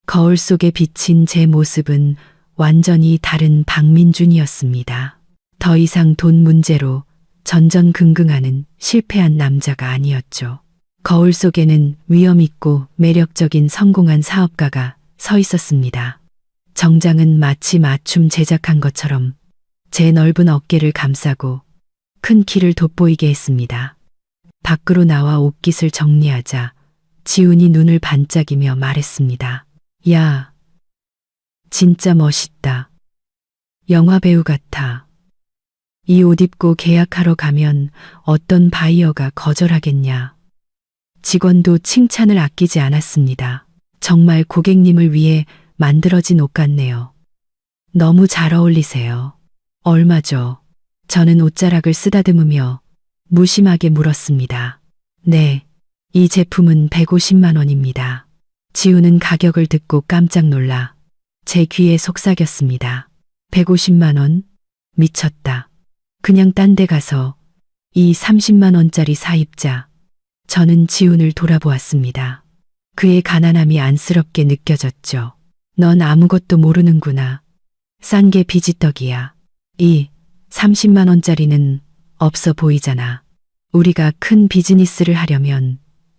거울 속에 비친 제 모습은 완전히 다른 박민준이었습니다. 더 이상 돈 문제로 전전긍긍하는 실패한 남자가 아니었죠. 거울 속에는 위험 있고 매력적인 성공한 사업가가 서 있었습니다. 정장은 마치 맞춤 제작한 것처럼 제 넓은 어깨를 감싸고 큰 키를 돋보이게 했습니다. 밖으로 나와 옷깃을 정리하자 지훈이 눈을 반짝이며 말했습니다. 야, 진짜 멋있다. 영화배우 같아. 이 옷 입고 계약하러 가면 어떤 바이어가 거절하겠냐. 직원도 칭찬을 아끼지 않았습니다. 정말 고객님을 위해 만들어진 옷 같네요. 너무 잘 어울리세요. 얼마죠? 저는 옷자락을 쓰다듬으며 무심하게 물었습니다. 네, 이 제품은 150만 원입니다. 지우는 가격을 듣고 깜짝 놀라 제 귀에 속삭였습니다. 150만 원? 미쳤다. 그냥 딴 데 가서 이 30만 원짜리 사 입자. 저는 지훈을 돌아보았습니다. 그의 가난함이 안쓰럽게 느껴졌죠. 넌 아무것도 모르는구나. 싼 게 비지떡이야. 이 30만 원짜리는 없어 보이잖아. 우리가 큰 비즈니스를 하려면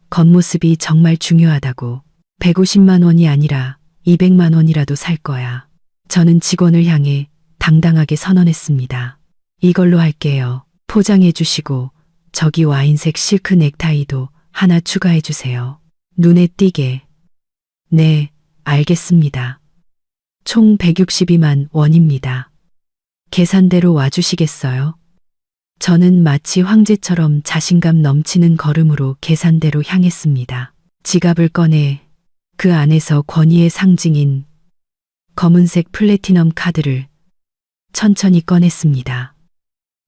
겉모습이 정말 중요하다고. 150만 원이 아니라 200만 원이라도 살 거야. 저는 직원을 향해 당당하게 선언했습니다. 이걸로 할게요. 포장해 주시고 저기 와인색 실크 넥타이도 하나 추가해 주세요. 눈에 띄게. 네, 알겠습니다. 총 162만 원입니다. 계산대로 와주시겠어요? 저는 마치 황제처럼 자신감 넘치는 걸음으로 계산대로 향했습니다. 지갑을 꺼내 그 안에서 권위의 상징인 검은색 플래티넘 카드를 천천히 꺼냈습니다.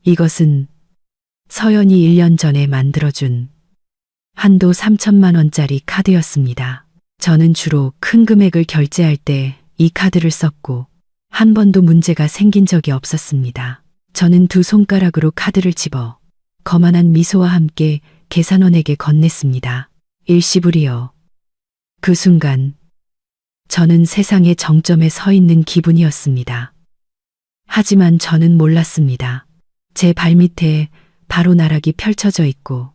이것은 서연이 1년 전에 만들어준 한도 3천만 원짜리 카드였습니다. 저는 주로 큰 금액을 결제할 때 이 카드를 썼고 한 번도 문제가 생긴 적이 없었습니다. 저는 두 손가락으로 카드를 집어 거만한 미소와 함께 계산원에게 건넸습니다. 일시불이요. 그 순간 저는 세상의 정점에 서 있는 기분이었습니다. 하지만 저는 몰랐습니다. 제 발밑에 바로 나락이 펼쳐져 있고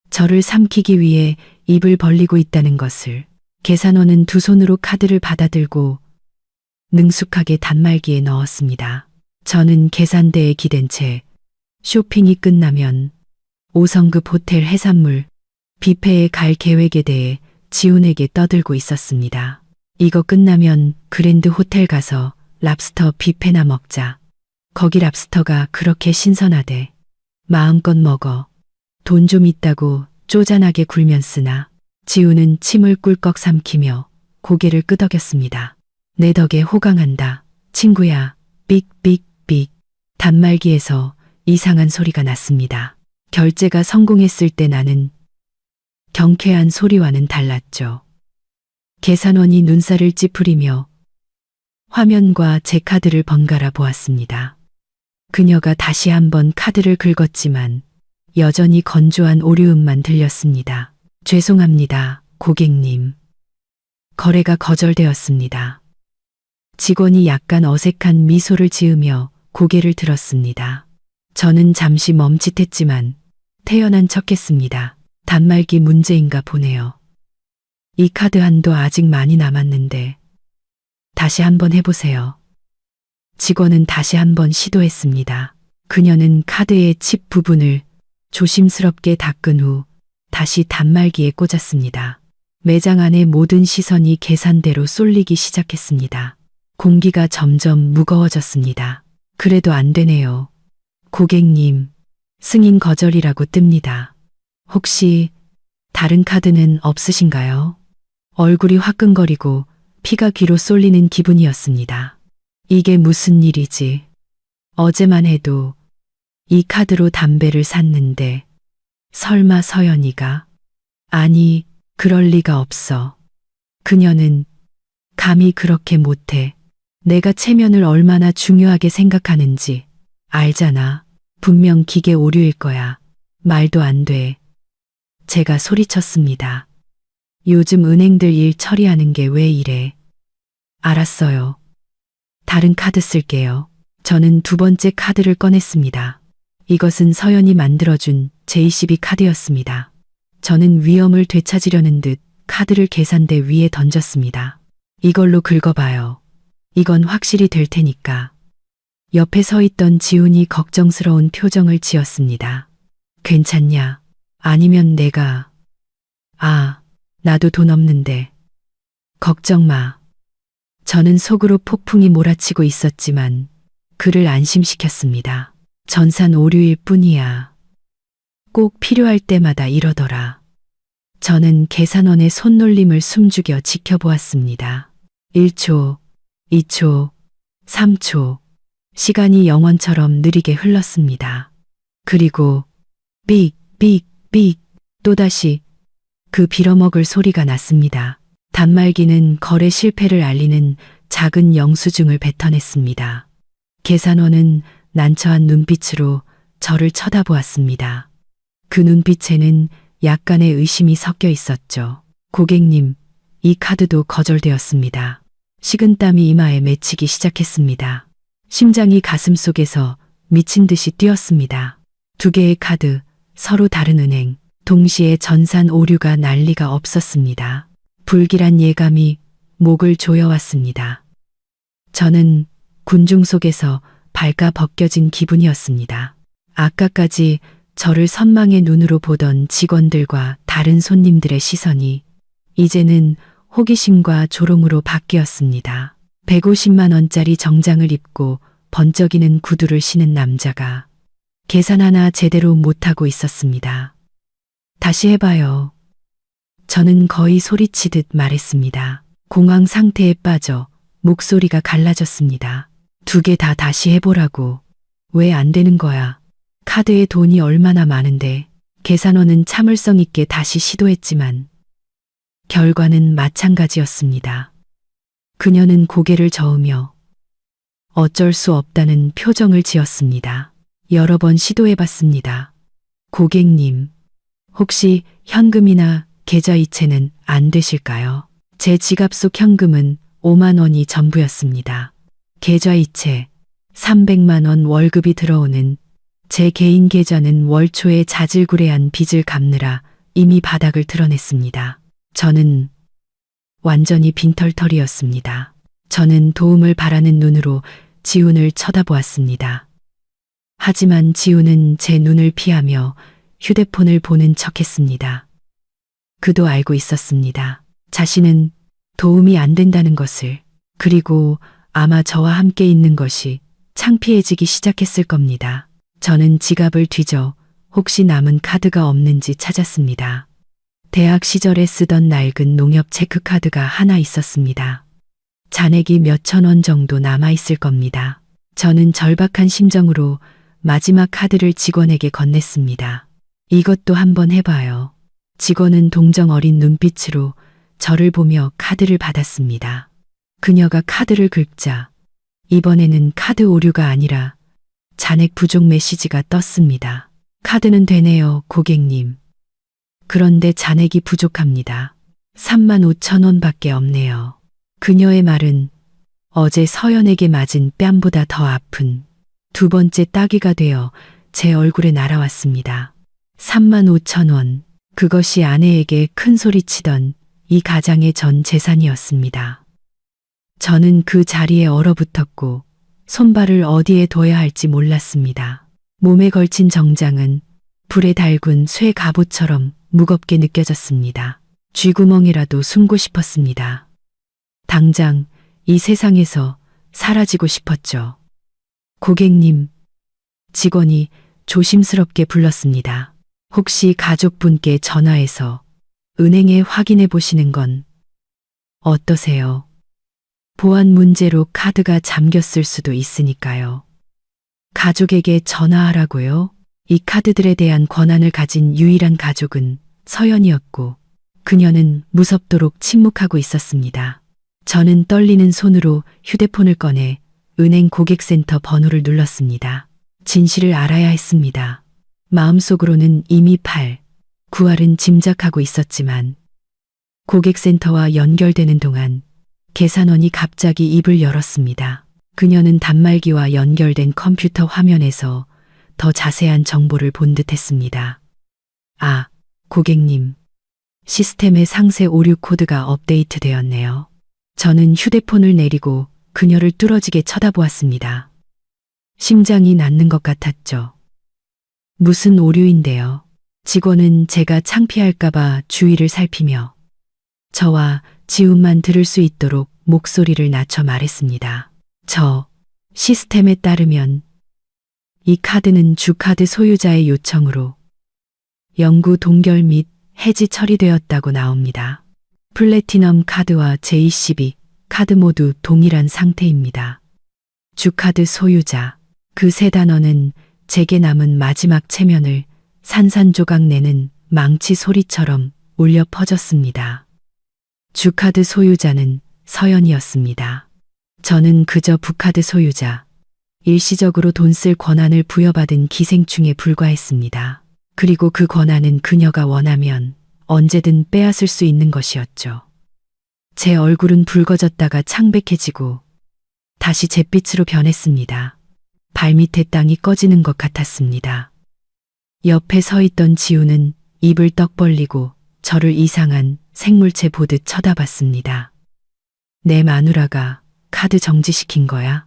저를 삼키기 위해 입을 벌리고 있다는 것을. 계산원은 두 손으로 카드를 받아들고 능숙하게 단말기에 넣었습니다. 저는 계산대에 기댄 채 쇼핑이 끝나면 5성급 호텔 해산물 뷔페에 갈 계획에 대해 지훈에게 떠들고 있었습니다. 이거 끝나면 그랜드 호텔 가서 랍스터 뷔페나 먹자. 거기 랍스터가 그렇게 신선하대. 마음껏 먹어. 돈 좀 있다고 쪼잔하게 굴면 쓰나. 지우는 침을 꿀꺽 삼키며 고개를 끄덕였습니다. 내 덕에 호강한다. 친구야. 삑삑삑. 단말기에서 이상한 소리가 났습니다. 결제가 성공했을 때 나는 경쾌한 소리와는 달랐죠. 계산원이 눈살을 찌푸리며 화면과 제 카드를 번갈아 보았습니다. 그녀가 다시 한번 카드를 긁었지만 여전히 건조한 오류음만 들렸습니다. 죄송합니다, 고객님. 거래가 거절되었습니다. 직원이 약간 어색한 미소를 지으며 고개를 들었습니다. 저는 잠시 멈칫했지만 태연한 척했습니다. 단말기 문제인가 보네요. 이 카드 한도 아직 많이 남았는데 다시 한번 해보세요. 직원은 다시 한번 시도했습니다. 그녀는 카드의 칩 부분을 조심스럽게 닦은 후 다시 단말기에 꽂았습니다. 매장 안의 모든 시선이 계산대로 쏠리기 시작했습니다. 공기가 점점 무거워졌습니다. 그래도 안 되네요. 고객님, 승인 거절이라고 뜹니다. 혹시 다른 카드는 없으신가요? 얼굴이 화끈거리고 피가 귀로 쏠리는 기분이었습니다. 이게 무슨 일이지? 어제만 해도 이 카드로 담배를 샀는데 설마 서연이가? 아니, 그럴 리가 없어. 그녀는 감히 그렇게 못해. 내가 체면을 얼마나 중요하게 생각하는지 알잖아. 분명 기계 오류일 거야. 말도 안 돼. 제가 소리쳤습니다. 요즘 은행들 일 처리하는 게 왜 이래? 알았어요. 다른 카드 쓸게요. 저는 두 번째 카드를 꺼냈습니다. 이것은 서연이 만들어준 JCB 카드였습니다. 저는 위험을 되찾으려는 듯 카드를 계산대 위에 던졌습니다. 이걸로 긁어봐요. 이건 확실히 될 테니까. 옆에 서 있던 지훈이 걱정스러운 표정을 지었습니다. 괜찮냐? 아니면 내가... 나도 돈 없는데. 걱정 마. 저는 속으로 폭풍이 몰아치고 있었지만 그를 안심시켰습니다. 전산 오류일 뿐이야. 꼭 필요할 때마다 이러더라. 저는 계산원의 손놀림을 숨죽여 지켜보았습니다. 1초, 2초, 3초. 시간이 영원처럼 느리게 흘렀습니다. 그리고 삑, 삑, 삑. 또다시 그 빌어먹을 소리가 났습니다. 단말기는 거래 실패를 알리는 작은 영수증을 뱉어냈습니다. 계산원은 난처한 눈빛으로 저를 쳐다보았습니다. 그 눈빛에는 약간의 의심이 섞여 있었죠. 고객님, 이 카드도 거절되었습니다. 식은땀이 이마에 맺히기 시작했습니다. 심장이 가슴속에서 미친 듯이 뛰었습니다. 두 개의 카드, 서로 다른 은행, 동시에 전산 오류가 난리가 없었습니다. 불길한 예감이 목을 조여왔습니다. 저는 군중 속에서 발가 벗겨진 기분이었습니다. 아까까지 저를 선망의 눈으로 보던 직원들과 다른 손님들의 시선이 이제는 호기심과 조롱으로 바뀌었습니다. 150만 원짜리 정장을 입고 번쩍이는 구두를 신은 남자가 계산 하나 제대로 못하고 있었습니다. 다시 해봐요. 저는 거의 소리치듯 말했습니다. 공황 상태에 빠져 목소리가 갈라졌습니다. 두 개 다 다시 해보라고. 왜 안 되는 거야? 카드에 돈이 얼마나 많은데. 계산원은 참을성 있게 다시 시도했지만 결과는 마찬가지였습니다. 그녀는 고개를 저으며 어쩔 수 없다는 표정을 지었습니다. 여러 번 시도해봤습니다. 고객님, 혹시 현금이나 계좌이체는 안 되실까요? 제 지갑 속 현금은 5만 원이 전부였습니다. 계좌이체 300만 원 월급이 들어오는 제 개인 계좌는 월 초에 자질구레한 빚을 갚느라 이미 바닥을 드러냈습니다. 저는 완전히 빈털터리였습니다. 저는 도움을 바라는 눈으로 지훈을 쳐다보았습니다. 하지만 지훈은 제 눈을 피하며 휴대폰을 보는 척했습니다. 그도 알고 있었습니다. 자신은 도움이 안 된다는 것을. 그리고 아마 저와 함께 있는 것이 창피해지기 시작했을 겁니다. 저는 지갑을 뒤져 혹시 남은 카드가 없는지 찾았습니다. 대학 시절에 쓰던 낡은 농협 체크카드가 하나 있었습니다. 잔액이 몇천 원 정도 남아있을 겁니다. 저는 절박한 심정으로 마지막 카드를 직원에게 건넸습니다. 이것도 한번 해봐요. 직원은 동정 어린 눈빛으로 저를 보며 카드를 받았습니다. 그녀가 카드를 긁자 이번에는 카드 오류가 아니라 잔액 부족 메시지가 떴습니다. 카드는 되네요, 고객님. 그런데 잔액이 부족합니다. 35,000원밖에 없네요. 그녀의 말은 어제 서연에게 맞은 뺨보다 더 아픈 두 번째 따귀가 되어 제 얼굴에 날아왔습니다. 35,000원. 그것이 아내에게 큰 소리치던 이 가장의 전 재산이었습니다. 저는 그 자리에 얼어붙었고 손발을 어디에 둬야 할지 몰랐습니다. 몸에 걸친 정장은 불에 달군 쇠 갑옷처럼 무겁게 느껴졌습니다. 쥐구멍이라도 숨고 싶었습니다. 당장 이 세상에서 사라지고 싶었죠. 고객님, 직원이 조심스럽게 불렀습니다. 혹시 가족분께 전화해서 은행에 확인해 보시는 건 어떠세요? 보안 문제로 카드가 잠겼을 수도 있으니까요. 가족에게 전화하라고요? 이 카드들에 대한 권한을 가진 유일한 가족은 서연이었고 그녀는 무섭도록 침묵하고 있었습니다. 저는 떨리는 손으로 휴대폰을 꺼내 은행 고객센터 번호를 눌렀습니다. 진실을 알아야 했습니다. 마음속으로는 이미 9할은 짐작하고 있었지만 고객센터와 연결되는 동안 계산원이 갑자기 입을 열었습니다. 그녀는 단말기와 연결된 컴퓨터 화면에서 더 자세한 정보를 본 듯했습니다. 아, 고객님. 시스템의 상세 오류 코드가 업데이트되었네요. 저는 휴대폰을 내리고 그녀를 뚫어지게 쳐다보았습니다. 심장이 났는 것 같았죠. 무슨 오류인데요. 직원은 제가 창피할까봐 주위를 살피며 저와 지훈만 들을 수 있도록 목소리를 낮춰 말했습니다. 저 시스템에 따르면 이 카드는 주카드 소유자의 요청으로 영구 동결 및 해지 처리되었다고 나옵니다. 플래티넘 카드와 JCB 카드 모두 동일한 상태입니다. 주카드 소유자, 그 세 단어는 제게 남은 마지막 체면을 산산조각 내는 망치 소리처럼 울려 퍼졌습니다. 주카드 소유자는 서연이었습니다. 저는 그저 부카드 소유자, 일시적으로 돈 쓸 권한을 부여받은 기생충에 불과했습니다. 그리고 그 권한은 그녀가 원하면 언제든 빼앗을 수 있는 것이었죠. 제 얼굴은 붉어졌다가 창백해지고 다시 잿빛으로 변했습니다. 발밑에 땅이 꺼지는 것 같았습니다. 옆에 서 있던 지우는 입을 떡 벌리고 저를 이상한 생물체 보듯 쳐다봤습니다. 내 마누라가 카드 정지시킨 거야?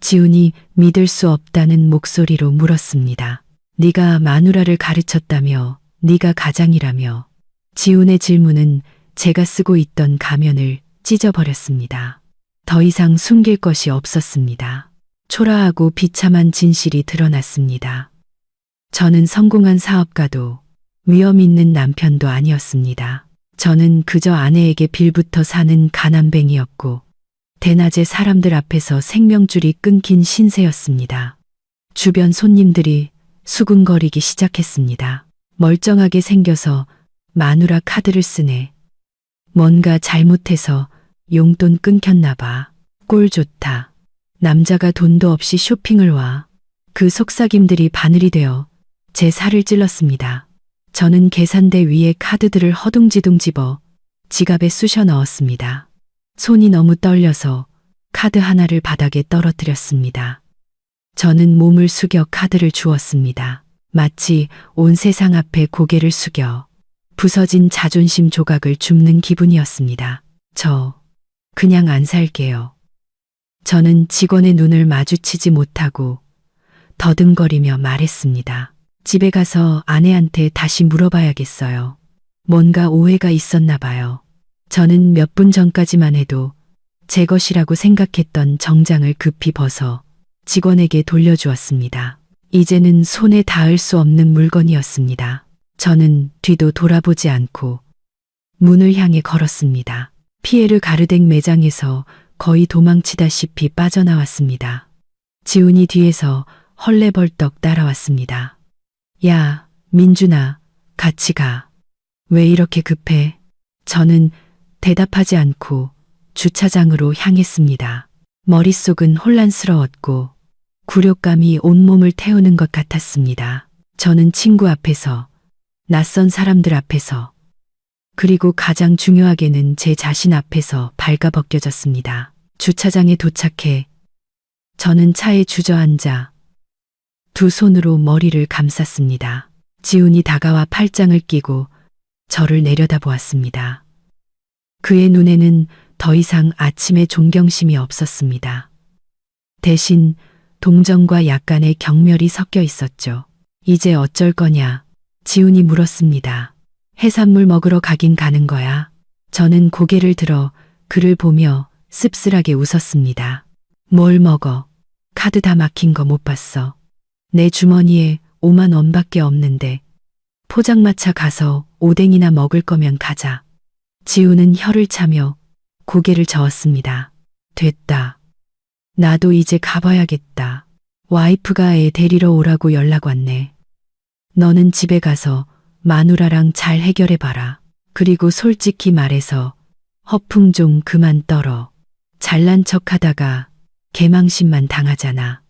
지훈이 믿을 수 없다는 목소리로 물었습니다. 네가 마누라를 가르쳤다며, 네가 가장이라며. 지훈의 질문은 제가 쓰고 있던 가면을 찢어버렸습니다. 더 이상 숨길 것이 없었습니다. 초라하고 비참한 진실이 드러났습니다. 저는 성공한 사업가도 위험 있는 남편도 아니었습니다. 저는 그저 아내에게 빌부터 사는 가난뱅이였고 대낮에 사람들 앞에서 생명줄이 끊긴 신세였습니다. 주변 손님들이 수군거리기 시작했습니다. 멀쩡하게 생겨서 마누라 카드를 쓰네. 뭔가 잘못해서 용돈 끊겼나 봐. 꼴 좋다. 남자가 돈도 없이 쇼핑을 와. 그 속삭임들이 바늘이 되어 제 살을 찔렀습니다. 저는 계산대 위에 카드들을 허둥지둥 집어 지갑에 쑤셔 넣었습니다. 손이 너무 떨려서 카드 하나를 바닥에 떨어뜨렸습니다. 저는 몸을 숙여 카드를 주었습니다. 마치 온 세상 앞에 고개를 숙여 부서진 자존심 조각을 줍는 기분이었습니다. 저 그냥 안 살게요. 저는 직원의 눈을 마주치지 못하고 더듬거리며 말했습니다. 집에 가서 아내한테 다시 물어봐야겠어요. 뭔가 오해가 있었나 봐요. 저는 몇 분 전까지만 해도 제 것이라고 생각했던 정장을 급히 벗어 직원에게 돌려주었습니다. 이제는 손에 닿을 수 없는 물건이었습니다. 저는 뒤도 돌아보지 않고 문을 향해 걸었습니다. 피에르 가르댕 매장에서 거의 도망치다시피 빠져나왔습니다. 지훈이 뒤에서 헐레벌떡 따라왔습니다. 야, 민준아, 같이 가. 왜 이렇게 급해? 저는 대답하지 않고 주차장으로 향했습니다. 머릿속은 혼란스러웠고 굴욕감이 온몸을 태우는 것 같았습니다. 저는 친구 앞에서, 낯선 사람들 앞에서, 그리고 가장 중요하게는 제 자신 앞에서 발가벗겨졌습니다. 주차장에 도착해 저는 차에 주저앉아 두 손으로 머리를 감쌌습니다. 지훈이 다가와 팔짱을 끼고 저를 내려다보았습니다. 그의 눈에는 더 이상 아침의 존경심이 없었습니다. 대신 동정과 약간의 경멸이 섞여 있었죠. 이제 어쩔 거냐? 지훈이 물었습니다. 해산물 먹으러 가긴 가는 거야. 저는 고개를 들어 그를 보며 씁쓸하게 웃었습니다. 뭘 먹어? 카드 다 막힌 거 못 봤어. 내 주머니에 5만 원밖에 없는데 포장마차 가서 오뎅이나 먹을 거면 가자. 지훈은 혀를 차며 고개를 저었습니다. 됐다. 나도 이제 가봐야겠다. 와이프가 애 데리러 오라고 연락 왔네. 너는 집에 가서 마누라랑 잘 해결해봐라. 그리고 솔직히 말해서 허풍 좀 그만 떨어. 잘난 척 하다가 개망신만 당하잖아.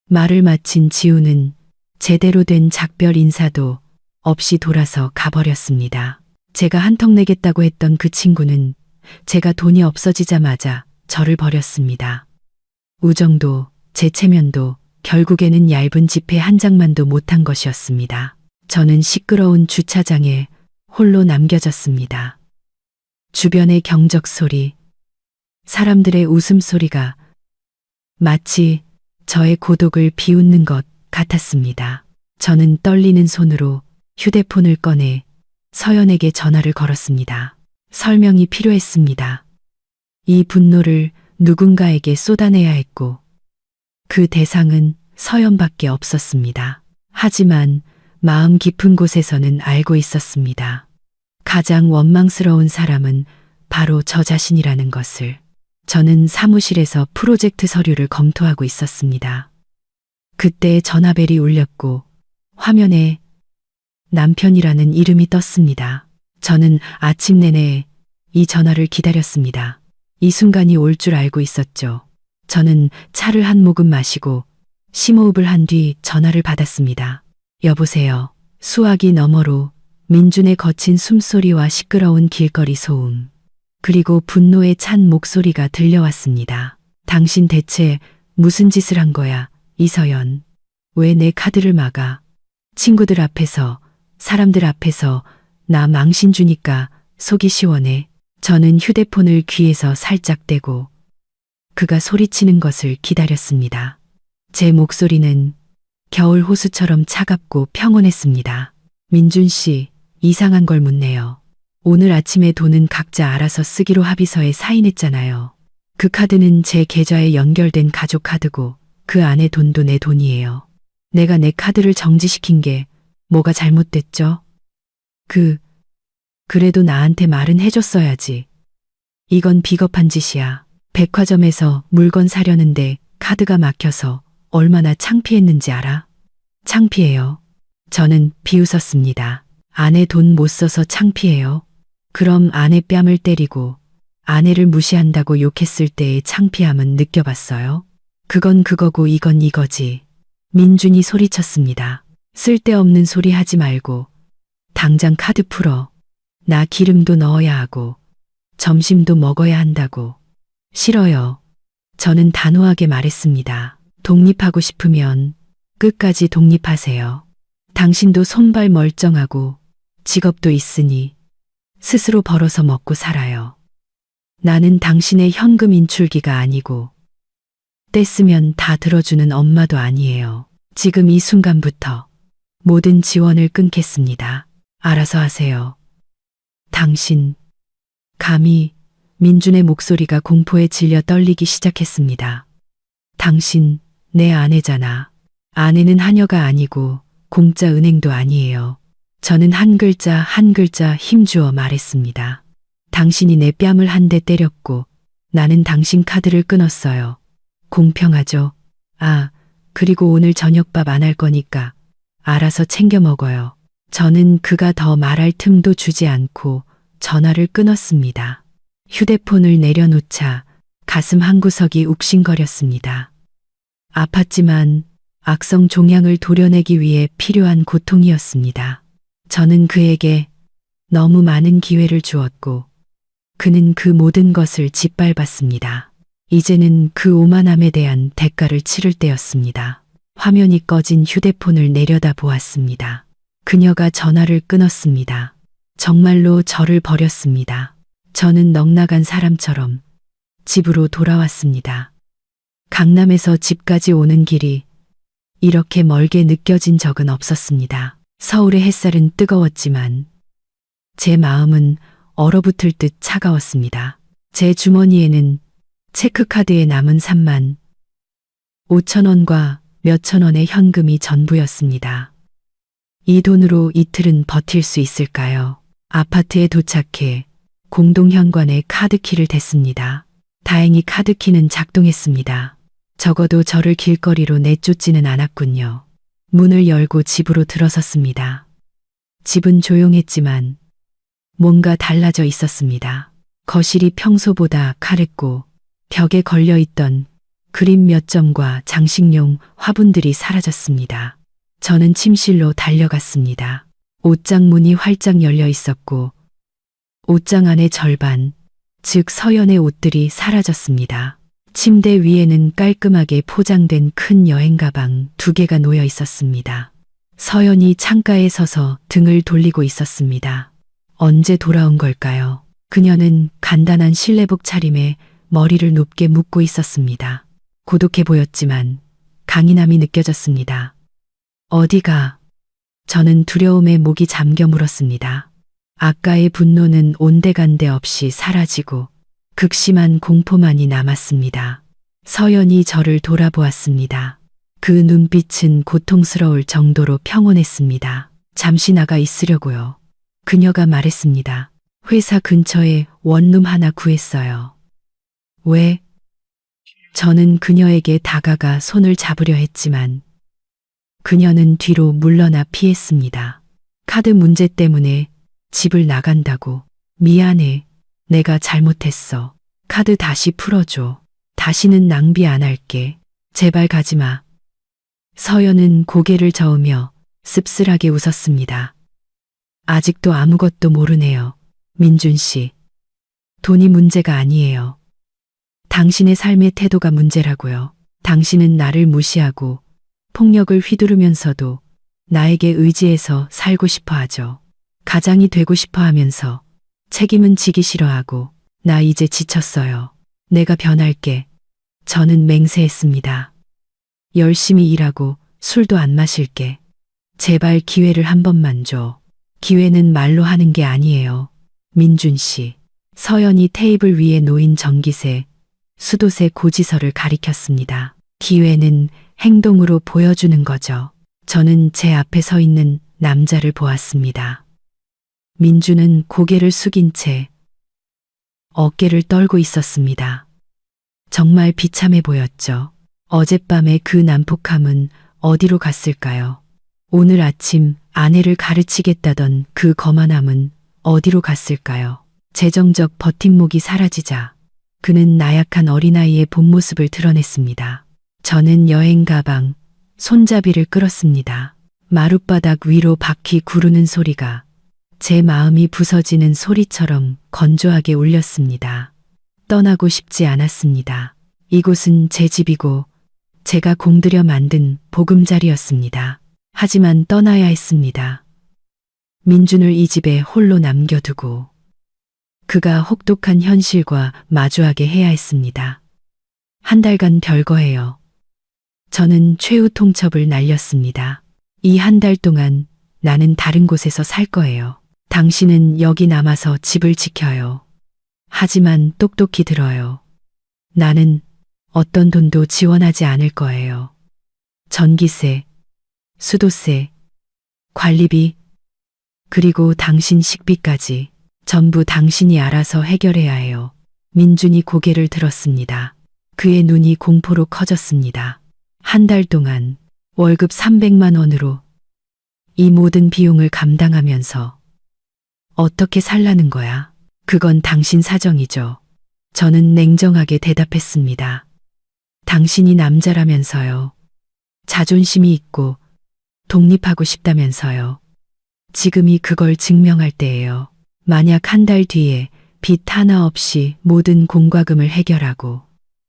말을 마친 지훈은 제대로 된 작별 인사도 없이 돌아서 가버렸습니다. 제가 한턱 내겠다고 했던 그 친구는 제가 돈이 없어지자마자 저를 버렸습니다. 우정도 제 체면도 결국에는 얇은 지폐 한 장만도 못한 것이었습니다. 저는 시끄러운 주차장에 홀로 남겨졌습니다. 주변의 경적 소리, 사람들의 웃음소리가 마치 저의 고독을 비웃는 것 같았습니다. 저는 떨리는 손으로 휴대폰을 꺼내 서연에게 전화를 걸었습니다. 설명이 필요했습니다. 이 분노를 누군가에게 쏟아내야 했고 그 대상은 서연밖에 없었습니다. 하지만 마음 깊은 곳에서는 알고 있었습니다. 가장 원망스러운 사람은 바로 저 자신이라는 것을. 저는 사무실에서 프로젝트 서류를 검토하고 있었습니다. 그때 전화벨이 울렸고 화면에 남편이라는 이름이 떴습니다. 저는 아침 내내 이 전화를 기다렸습니다. 이 순간이 올 줄 알고 있었죠. 저는 차를 한 모금 마시고 심호흡을 한 뒤 전화를 받았습니다. 여보세요. 수화기 너머로 민준의 거친 숨소리와 시끄러운 길거리 소음, 그리고 분노에 찬 목소리가 들려왔습니다. 당신 대체 무슨 짓을 한 거야, 이서연. 왜 내 카드를 막아? 친구들 앞에서, 사람들 앞에서 나 망신 주니까 속이 시원해. 저는 휴대폰을 귀에서 살짝 떼고 그가 소리치는 것을 기다렸습니다. 제 목소리는 겨울 호수처럼 차갑고 평온했습니다. 민준 씨, 이상한 걸 묻네요. 오늘 아침에 돈은 각자 알아서 쓰기로 합의서에 사인했잖아요. 그 카드는 제 계좌에 연결된 가족 카드고 그 안에 돈도 내 돈이에요. 내가 내 카드를 정지시킨 게 뭐가 잘못됐죠? 그래도 나한테 말은 해줬어야지. 이건 비겁한 짓이야. 백화점에서 물건 사려는데 카드가 막혀서 얼마나 창피했는지 알아? 창피해요. 저는 비웃었습니다. 아내 돈 못 써서 창피해요. 그럼 아내 뺨을 때리고 아내를 무시한다고 욕했을 때의 창피함은 느껴봤어요? 그건 그거고 이건 이거지. 민준이 소리쳤습니다. 쓸데없는 소리 하지 말고 당장 카드 풀어. 나 기름도 넣어야 하고 점심도 먹어야 한다고. 싫어요. 저는 단호하게 말했습니다. 독립하고 싶으면 끝까지 독립하세요. 당신도 손발 멀쩡하고 직업도 있으니 스스로 벌어서 먹고 살아요. 나는 당신의 현금 인출기가 아니고 떼쓰면 다 들어주는 엄마도 아니에요. 지금 이 순간부터 모든 지원을 끊겠습니다. 알아서 하세요. 당신, 감히. 민준의 목소리가 공포에 질려 떨리기 시작했습니다. 당신, 내 아내잖아. 아내는 하녀가 아니고 공짜 은행도 아니에요. 저는 한 글자 한 글자 힘주어 말했습니다. 당신이 내 뺨을 한 대 때렸고 나는 당신 카드를 끊었어요. 공평하죠? 아, 그리고 오늘 저녁밥 안 할 거니까 알아서 챙겨 먹어요. 저는 그가 더 말할 틈도 주지 않고 전화를 끊었습니다. 휴대폰을 내려놓자 가슴 한구석이 욱신거렸습니다. 아팠지만 악성 종양을 도려내기 위해 필요한 고통이었습니다. 저는 그에게 너무 많은 기회를 주었고 그는 그 모든 것을 짓밟았습니다. 이제는 그 오만함에 대한 대가를 치를 때였습니다. 화면이 꺼진 휴대폰을 내려다 보았습니다. 그녀가 전화를 끊었습니다. 정말로 저를 버렸습니다. 저는 넉나간 사람처럼 집으로 돌아왔습니다. 강남에서 집까지 오는 길이 이렇게 멀게 느껴진 적은 없었습니다. 서울의 햇살은 뜨거웠지만 제 마음은 얼어붙을 듯 차가웠습니다. 제 주머니에는 체크카드에 남은 3만 5천 원과 몇천 원의 현금이 전부였습니다. 이 돈으로 이틀은 버틸 수 있을까요? 아파트에 도착해 공동현관에 카드키를 댔습니다. 다행히 카드키는 작동했습니다. 적어도 저를 길거리로 내쫓지는 않았군요. 문을 열고 집으로 들어섰습니다. 집은 조용했지만 뭔가 달라져 있었습니다. 거실이 평소보다 카랬고 벽에 걸려있던 그림 몇 점과 장식용 화분들이 사라졌습니다. 저는 침실로 달려갔습니다. 옷장 문이 활짝 열려 있었고 옷장 안의 절반, 즉 서연의 옷들이 사라졌습니다. 침대 위에는 깔끔하게 포장된 큰 여행 가방 2개가 놓여 있었습니다. 서연이 창가에 서서 등을 돌리고 있었습니다. 언제 돌아온 걸까요? 그녀는 간단한 실내복 차림에 머리를 높게 묶고 있었습니다. 고독해 보였지만 강인함이 느껴졌습니다. 어디가? 저는 두려움에 목이 잠겨 물었습니다. 아까의 분노는 온데간데 없이 사라지고 극심한 공포만이 남았습니다. 서연이 저를 돌아보았습니다. 그 눈빛은 고통스러울 정도로 평온했습니다. 잠시 나가 있으려고요. 그녀가 말했습니다. 회사 근처에 원룸 하나 구했어요. 왜? 저는 그녀에게 다가가 손을 잡으려 했지만 그녀는 뒤로 물러나 피했습니다. 카드 문제 때문에 집을 나간다고. 미안해. 내가 잘못했어. 카드 다시 풀어줘. 다시는 낭비 안 할게. 제발 가지마. 서연은 고개를 저으며 씁쓸하게 웃었습니다. 아직도 아무것도 모르네요. 민준 씨. 돈이 문제가 아니에요. 당신의 삶의 태도가 문제라고요. 당신은 나를 무시하고 폭력을 휘두르면서도 나에게 의지해서 살고 싶어 하죠. 가장이 되고 싶어 하면서 책임은 지기 싫어하고 나 이제 지쳤어요. 내가 변할게. 저는 맹세했습니다. 열심히 일하고 술도 안 마실게. 제발 기회를 한 번만 줘. 기회는 말로 하는 게 아니에요. 민준 씨. 서연이 테이블 위에 놓인 전기세, 수도세 고지서를 가리켰습니다. 기회는 행동으로 보여주는 거죠. 저는 제 앞에 서 있는 남자를 보았습니다. 민주는 고개를 숙인 채 어깨를 떨고 있었습니다. 정말 비참해 보였죠. 어젯밤의 그 난폭함은 어디로 갔을까요? 오늘 아침 아내를 가르치겠다던 그 거만함은 어디로 갔을까요? 재정적 버팀목이 사라지자 그는 나약한 어린아이의 본 모습을 드러냈습니다. 저는 여행 가방, 손잡이를 끌었습니다. 마룻바닥 위로 바퀴 구르는 소리가 제 마음이 부서지는 소리처럼 건조하게 울렸습니다. 떠나고 싶지 않았습니다. 이곳은 제 집이고 제가 공들여 만든 보금자리였습니다. 하지만 떠나야 했습니다. 민준을 이 집에 홀로 남겨두고 그가 혹독한 현실과 마주하게 해야 했습니다. 한 달간 별거예요. 저는 최후 통첩을 날렸습니다. 이 한 달 동안 나는 다른 곳에서 살 거예요. 당신은 여기 남아서 집을 지켜요. 하지만 똑똑히 들어요. 나는 어떤 돈도 지원하지 않을 거예요. 전기세, 수도세, 관리비, 그리고 당신 식비까지 전부 당신이 알아서 해결해야 해요. 민준이 고개를 들었습니다. 그의 눈이 공포로 커졌습니다. 한 달 동안 월급 300만 원으로 이 모든 비용을 감당하면서 어떻게 살라는 거야? 그건 당신 사정이죠. 저는 냉정하게 대답했습니다. 당신이 남자라면서요. 자존심이 있고 독립하고 싶다면서요. 지금이 그걸 증명할 때예요. 만약 한 달 뒤에 빚 하나 없이 모든 공과금을 해결하고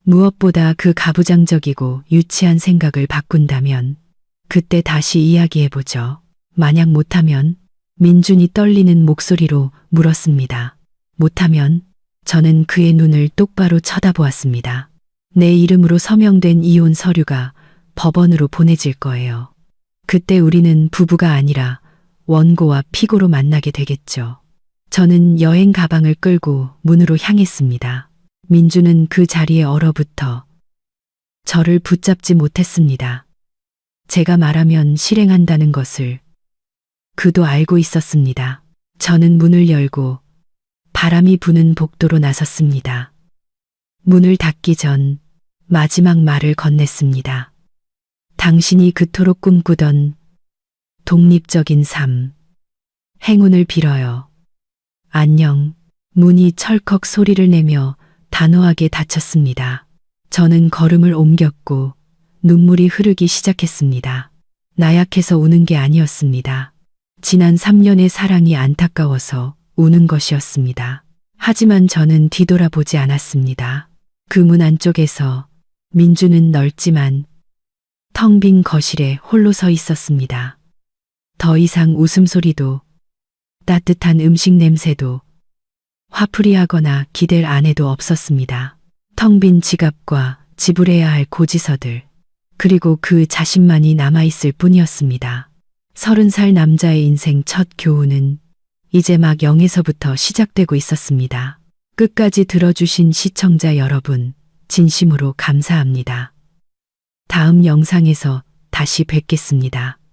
무엇보다 그 가부장적이고 유치한 생각을 바꾼다면 그때 다시 이야기해보죠. 만약 못하면 민준이 떨리는 목소리로 물었습니다. 못하면 저는 그의 눈을 똑바로 쳐다보았습니다. 내 이름으로 서명된 이혼 서류가 법원으로 보내질 거예요. 그때 우리는 부부가 아니라 원고와 피고로 만나게 되겠죠. 저는 여행 가방을 끌고 문으로 향했습니다. 민주는 그 자리에 얼어붙어 저를 붙잡지 못했습니다. 제가 말하면 실행한다는 것을 그도 알고 있었습니다. 저는 문을 열고 바람이 부는 복도로 나섰습니다. 문을 닫기 전 마지막 말을 건넸습니다. 당신이 그토록 꿈꾸던 독립적인 삶, 행운을 빌어요. 안녕. 문이 철컥 소리를 내며 단호하게 닫혔습니다. 저는 걸음을 옮겼고 눈물이 흐르기 시작했습니다. 나약해서 우는 게 아니었습니다. 지난 3년의 사랑이 안타까워서 우는 것이었습니다. 하지만 저는 뒤돌아보지 않았습니다. 그 문 안쪽에서 민주는 넓지만 텅 빈 거실에 홀로 서 있었습니다. 더 이상 웃음소리도 따뜻한 음식 냄새도 화풀이하거나 기댈 아내도 없었습니다. 텅 빈 지갑과 지불해야 할 고지서들, 그리고 그 자신만이 남아있을 뿐이었습니다. 30살 남자의 인생 첫 교훈은 이제 막 0에서부터 시작되고 있었습니다. 끝까지 들어주신 시청자 여러분, 진심으로 감사합니다. 다음 영상에서 다시 뵙겠습니다.